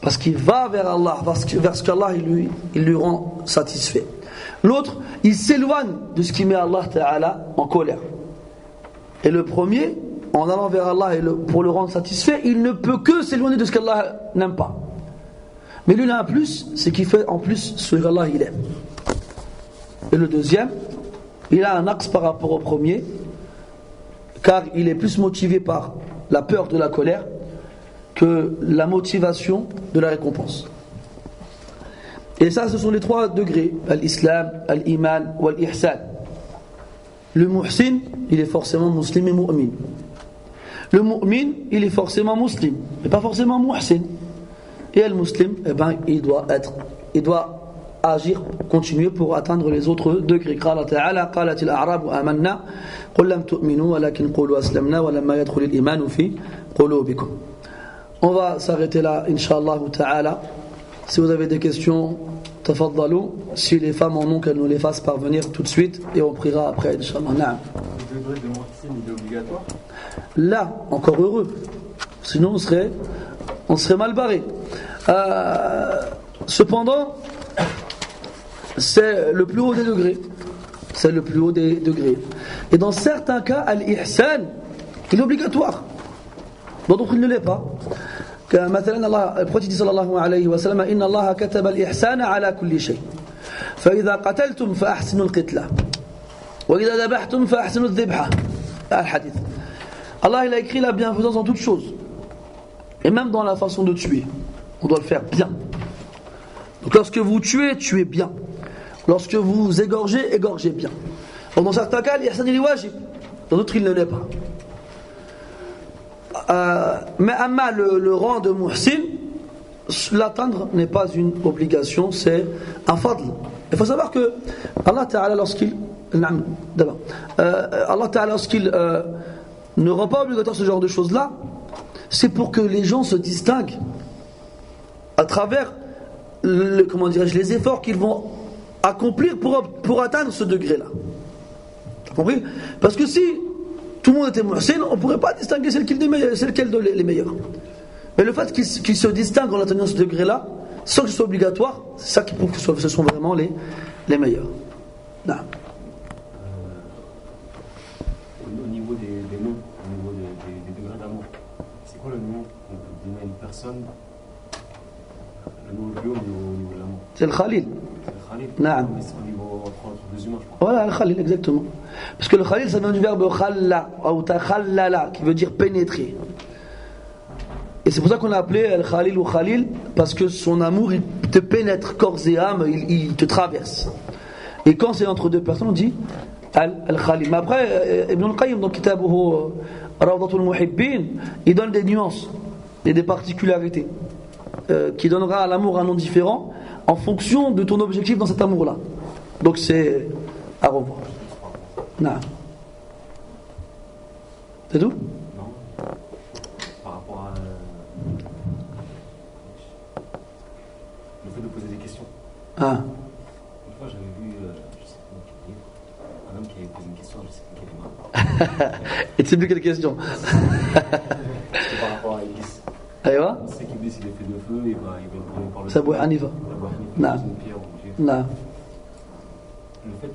Parce qu'il va vers Allah, vers ce qu'Allah il lui rend satisfait. L'autre, il s'éloigne de ce qui met Allah Ta'ala en colère. Et le premier, en allant vers Allah pour le rendre satisfait, il ne peut que s'éloigner de ce qu'Allah n'aime pas. Mais lui, il a un plus, c'est qu'il fait en plus ce qu'Allah il aime. Et le deuxième, il a un axe par rapport au premier, car il est plus motivé par la peur de la colère que la motivation de la récompense. Et ça, ce sont les trois degrés: al-Islam, al-Iman ou al-Ihsan. Le muhsin, il est forcément musulman et mu'min. Le mu'min, il est forcément musulman, mais pas forcément muhsin. Et le muslim, eh ben, il doit agir, continuer pour atteindre les autres degrés. قال تعالى قالت الأعراب آمنا قل لم تؤمنوا ولكن قولوا أسلمنا ولما يدخل الإيمان في قلوبكم. On va s'arrêter là, Inch'Allah ta'ala. Si vous avez des questions, tafaddalu. Si les femmes en ont, qu'elles nous les fassent parvenir tout de suite et on priera après, Inch'Allah. Le degré de muhsin, il est obligatoire? Là, encore heureux. Sinon, on serait mal barré. Cependant, c'est le plus haut des degrés. C'est le plus haut des degrés. Et dans certains cas, al-ihsan, il est obligatoire. Dans d'autres, il ne l'est pas. مثلا الله البروفيت صلى الله عليه وسلم إن الله كتب الإحسان على كل شيء فإذا قتلتم فأحسنوا القتلة وإذا ذبحتم فأحسنوا الذبحة. الحديث. Allah il a écrit la bienfaisance dans toutes choses. Et même dans la façon de tuer. On doit le faire bien. Donc lorsque vous tuez, tuez bien. Lorsque vous égorgez, égorgez bien. Donc dans certains cas, l'ihsan il est wajib. Dans d'autres, il ne l'est pas. Mais amma le rang de muhsin, l'atteindre n'est pas une obligation, c'est un fadl. Il faut savoir que Allah Ta'ala lorsqu'il ne rend pas obligatoire ce genre de choses là, c'est pour que les gens se distinguent à travers les efforts qu'ils vont accomplir pour atteindre ce degré là. T'as compris? Parce que si tout le monde était muhsin, on ne pourrait pas distinguer c'est lequel les meilleurs. Mais le fait qu'ils se distinguent en atteignant ce degré-là, sans que ce soit obligatoire, c'est ça qui prouve que ce sont vraiment les meilleurs. Non. Au niveau des noms, au niveau des degrés d'amour, c'est quoi le nom qu'on peut donner à une personne? Le nom au niveau de l'amour? C'est le Khalil. C'est le Khalil? Non. Mais c'est au niveau entre les humains, je crois. Voilà, le Khalil, exactement. Parce que le Khalil, ça vient du verbe khalla, ou takhallala, qui veut dire pénétrer. Et c'est pour ça qu'on a appelé El Khalil ou Khalil, parce que son amour, il te pénètre corps et âme, il te traverse. Et quand c'est entre deux personnes, on dit Al-Khalil. Mais après, Ibn al-Qayyim, dans Kitabuhu Rawdatul Muhibbin, il donne des nuances et des particularités qui donnera à l'amour un nom différent en fonction de ton objectif dans cet amour-là. Donc c'est à revoir. Non. C'est tout? Non. Par rapport à le fait de poser des questions. Ah. Une fois, j'avais vu, je sais pas quel livre, un homme qui avait posé une question, je sais pas quelle est. Et tu sais plus quelle question? C'était par rapport à Iblis. Aïwa? On sait qu'Iblis il est fait de feu, et ben, il va brûler par le C'est Abu Hanifa. Non. Une pierre obligée. Non. Le fait,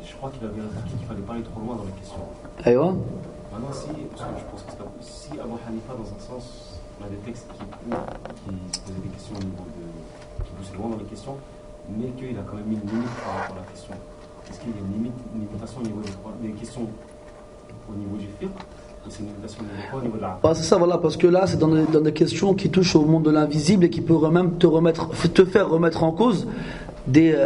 je crois qu'il avait indiqué qu'il fallait pas aller trop loin dans les questions. Aïwa? Maintenant, si, parce que je pense que si Abu Hanifa, dans un sens, on a des textes qui posaient des questions au niveau de. qui poussaient loin dans les questions, mais qu'il a quand même mis une limite par rapport à la question. Est-ce qu'il y a une limitation au niveau des questions au niveau du fiqh? Ou c'est une limitation au niveau de la. C'est ça, voilà, parce que là, c'est dans des questions qui touchent au monde de l'invisible et qui peut même te faire remettre en cause des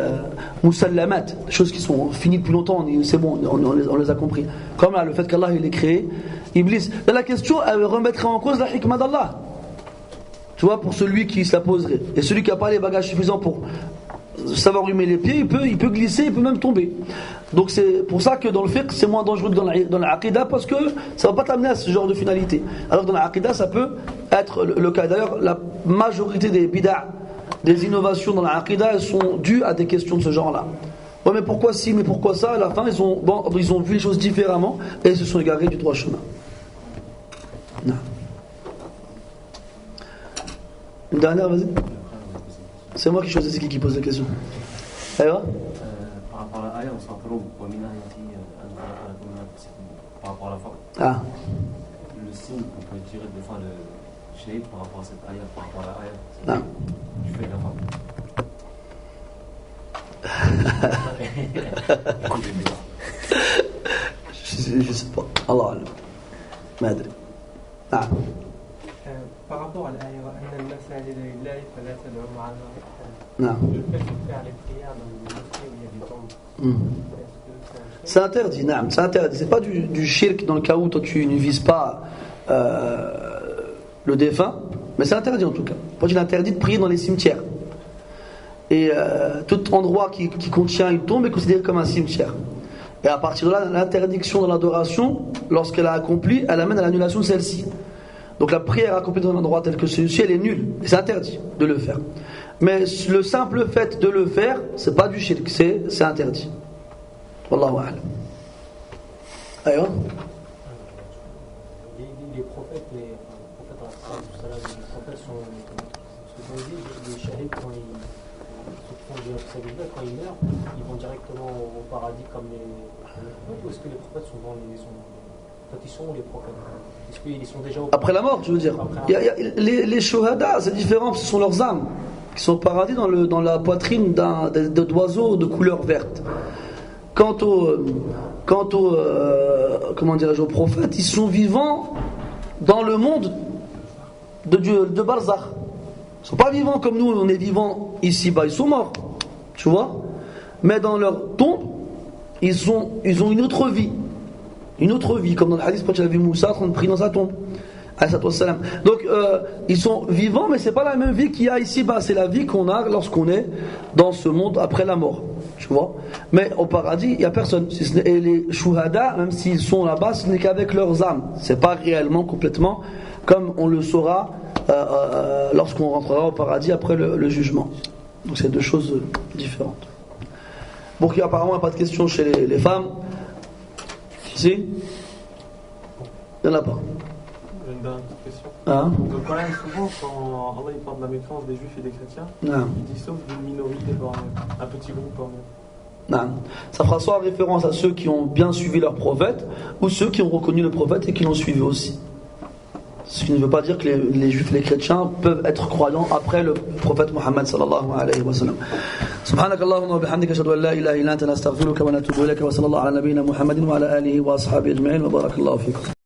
musallamat, des choses qui sont finies depuis longtemps, c'est bon, on les a compris. Comme là, le fait qu'Allah il ait créé Iblis. Là, la question, elle remettrait en cause la hikmah d'Allah. Tu vois, pour celui qui se la poserait. Et celui qui n'a pas les bagages suffisants pour savoir humer les pieds, il peut glisser, il peut même tomber. Donc c'est pour ça que dans le fiqh, c'est moins dangereux que dans l'aqidah, parce que ça ne va pas t'amener à ce genre de finalité. Alors que dans l'aqidah, ça peut être le cas. D'ailleurs, la majorité des bid'a, des innovations dans l'aqidah, elles sont dues à des questions de ce genre-là. Ouais, mais pourquoi si, mais pourquoi ça? À la fin, ils ont vu les choses différemment et ils se sont égarés du droit chemin. Non. Une dernière, vas-y. C'est moi qui choisis, c'est qui pose la question. Allez, va. Par rapport à l'ayah, on s'interroge. Par rapport à la foi. Ah. Le signe qu'on peut tirer de fois le shahid par rapport à cette ayah, par rapport à la ayah. Non. Tu fais de la foi. Je sais pas. Allah alam. ما أدري. نعم. Par rapport à l'ayah, أن المساجد لله فلا تدعوا مع الله أحدا. نعم. Le fait de faire les prières dans les mosquées où il y a des tombes. C'est interdit, non, c'est interdit. C'est pas du shirk dans le cas où toi tu ne vises pas le défunt, mais c'est interdit en tout cas. Moi, il est interdit de prier dans les cimetières. Et tout endroit qui contient une tombe est considéré comme un cimetière. Et à partir de là, l'interdiction de l'adoration, lorsqu'elle a accompli, elle amène à l'annulation de celle-ci. Donc la prière accomplie dans un endroit tel que celui-ci, elle est nulle. Et c'est interdit de le faire. Mais le simple fait de le faire, c'est pas du shirk, c'est interdit. Wallahu a'lam. Aïe. Les prophètes, les prophètes sont, ce qu'on dit, les shahids, quand ils meurent, ils vont directement au paradis comme les prophètes, ou est-ce que les prophètes sont quand ils sont les prophètes? Est-ce qu'ils sont déjà après la mort, tu veux dire? Les shuhada, c'est différent, ce sont leurs âmes qui sont au paradis dans la poitrine d'oiseaux de couleur verte. Quant aux comment dirais-je, aux prophètes, ils sont vivants dans le monde de Dieu, de Barzakh. Ils ne sont pas vivants comme nous, on est vivants ici-bas, ils sont morts, tu vois. Mais dans leur tombe, ils ont une autre vie. Une autre vie, comme dans le hadith, quand il a vu Moussa en train de prier dans sa tombe. Donc ils sont vivants, mais c'est pas la même vie qu'il y a ici-bas. C'est la vie qu'on a lorsqu'on est dans ce monde après la mort, tu vois. Mais au paradis, il n'y a personne. Et les shuhada, même s'ils sont là-bas, ce n'est qu'avec leurs âmes. C'est pas réellement complètement comme on le saura lorsqu'on rentrera au paradis après le jugement. Donc c'est deux choses différentes. Bon, apparemment il n'y a pas de questions chez les femmes. Si? Il n'y en a pas. Une dernière question. Hein? Donc voilà, souvent quand Allah il parle de la méfiance des juifs et des chrétiens, il dit sauf d'une minorité bornée, un petit groupe borné. Non. Ça fera soit référence à ceux qui ont bien suivi leur prophète, ou ceux qui ont reconnu le prophète et qui l'ont suivi aussi. Ce qui ne veut pas dire que les juifs et les chrétiens peuvent être croyants après le prophète Muhammad sallallahu alayhi wa sallam. سبحانك اللهم وبحمدك اشهد ان لا اله الا انت نستغفرك ونتوب اليك وصلى الله على نبينا محمد وعلى اله واصحابه اجمعين وبارك الله فيكم.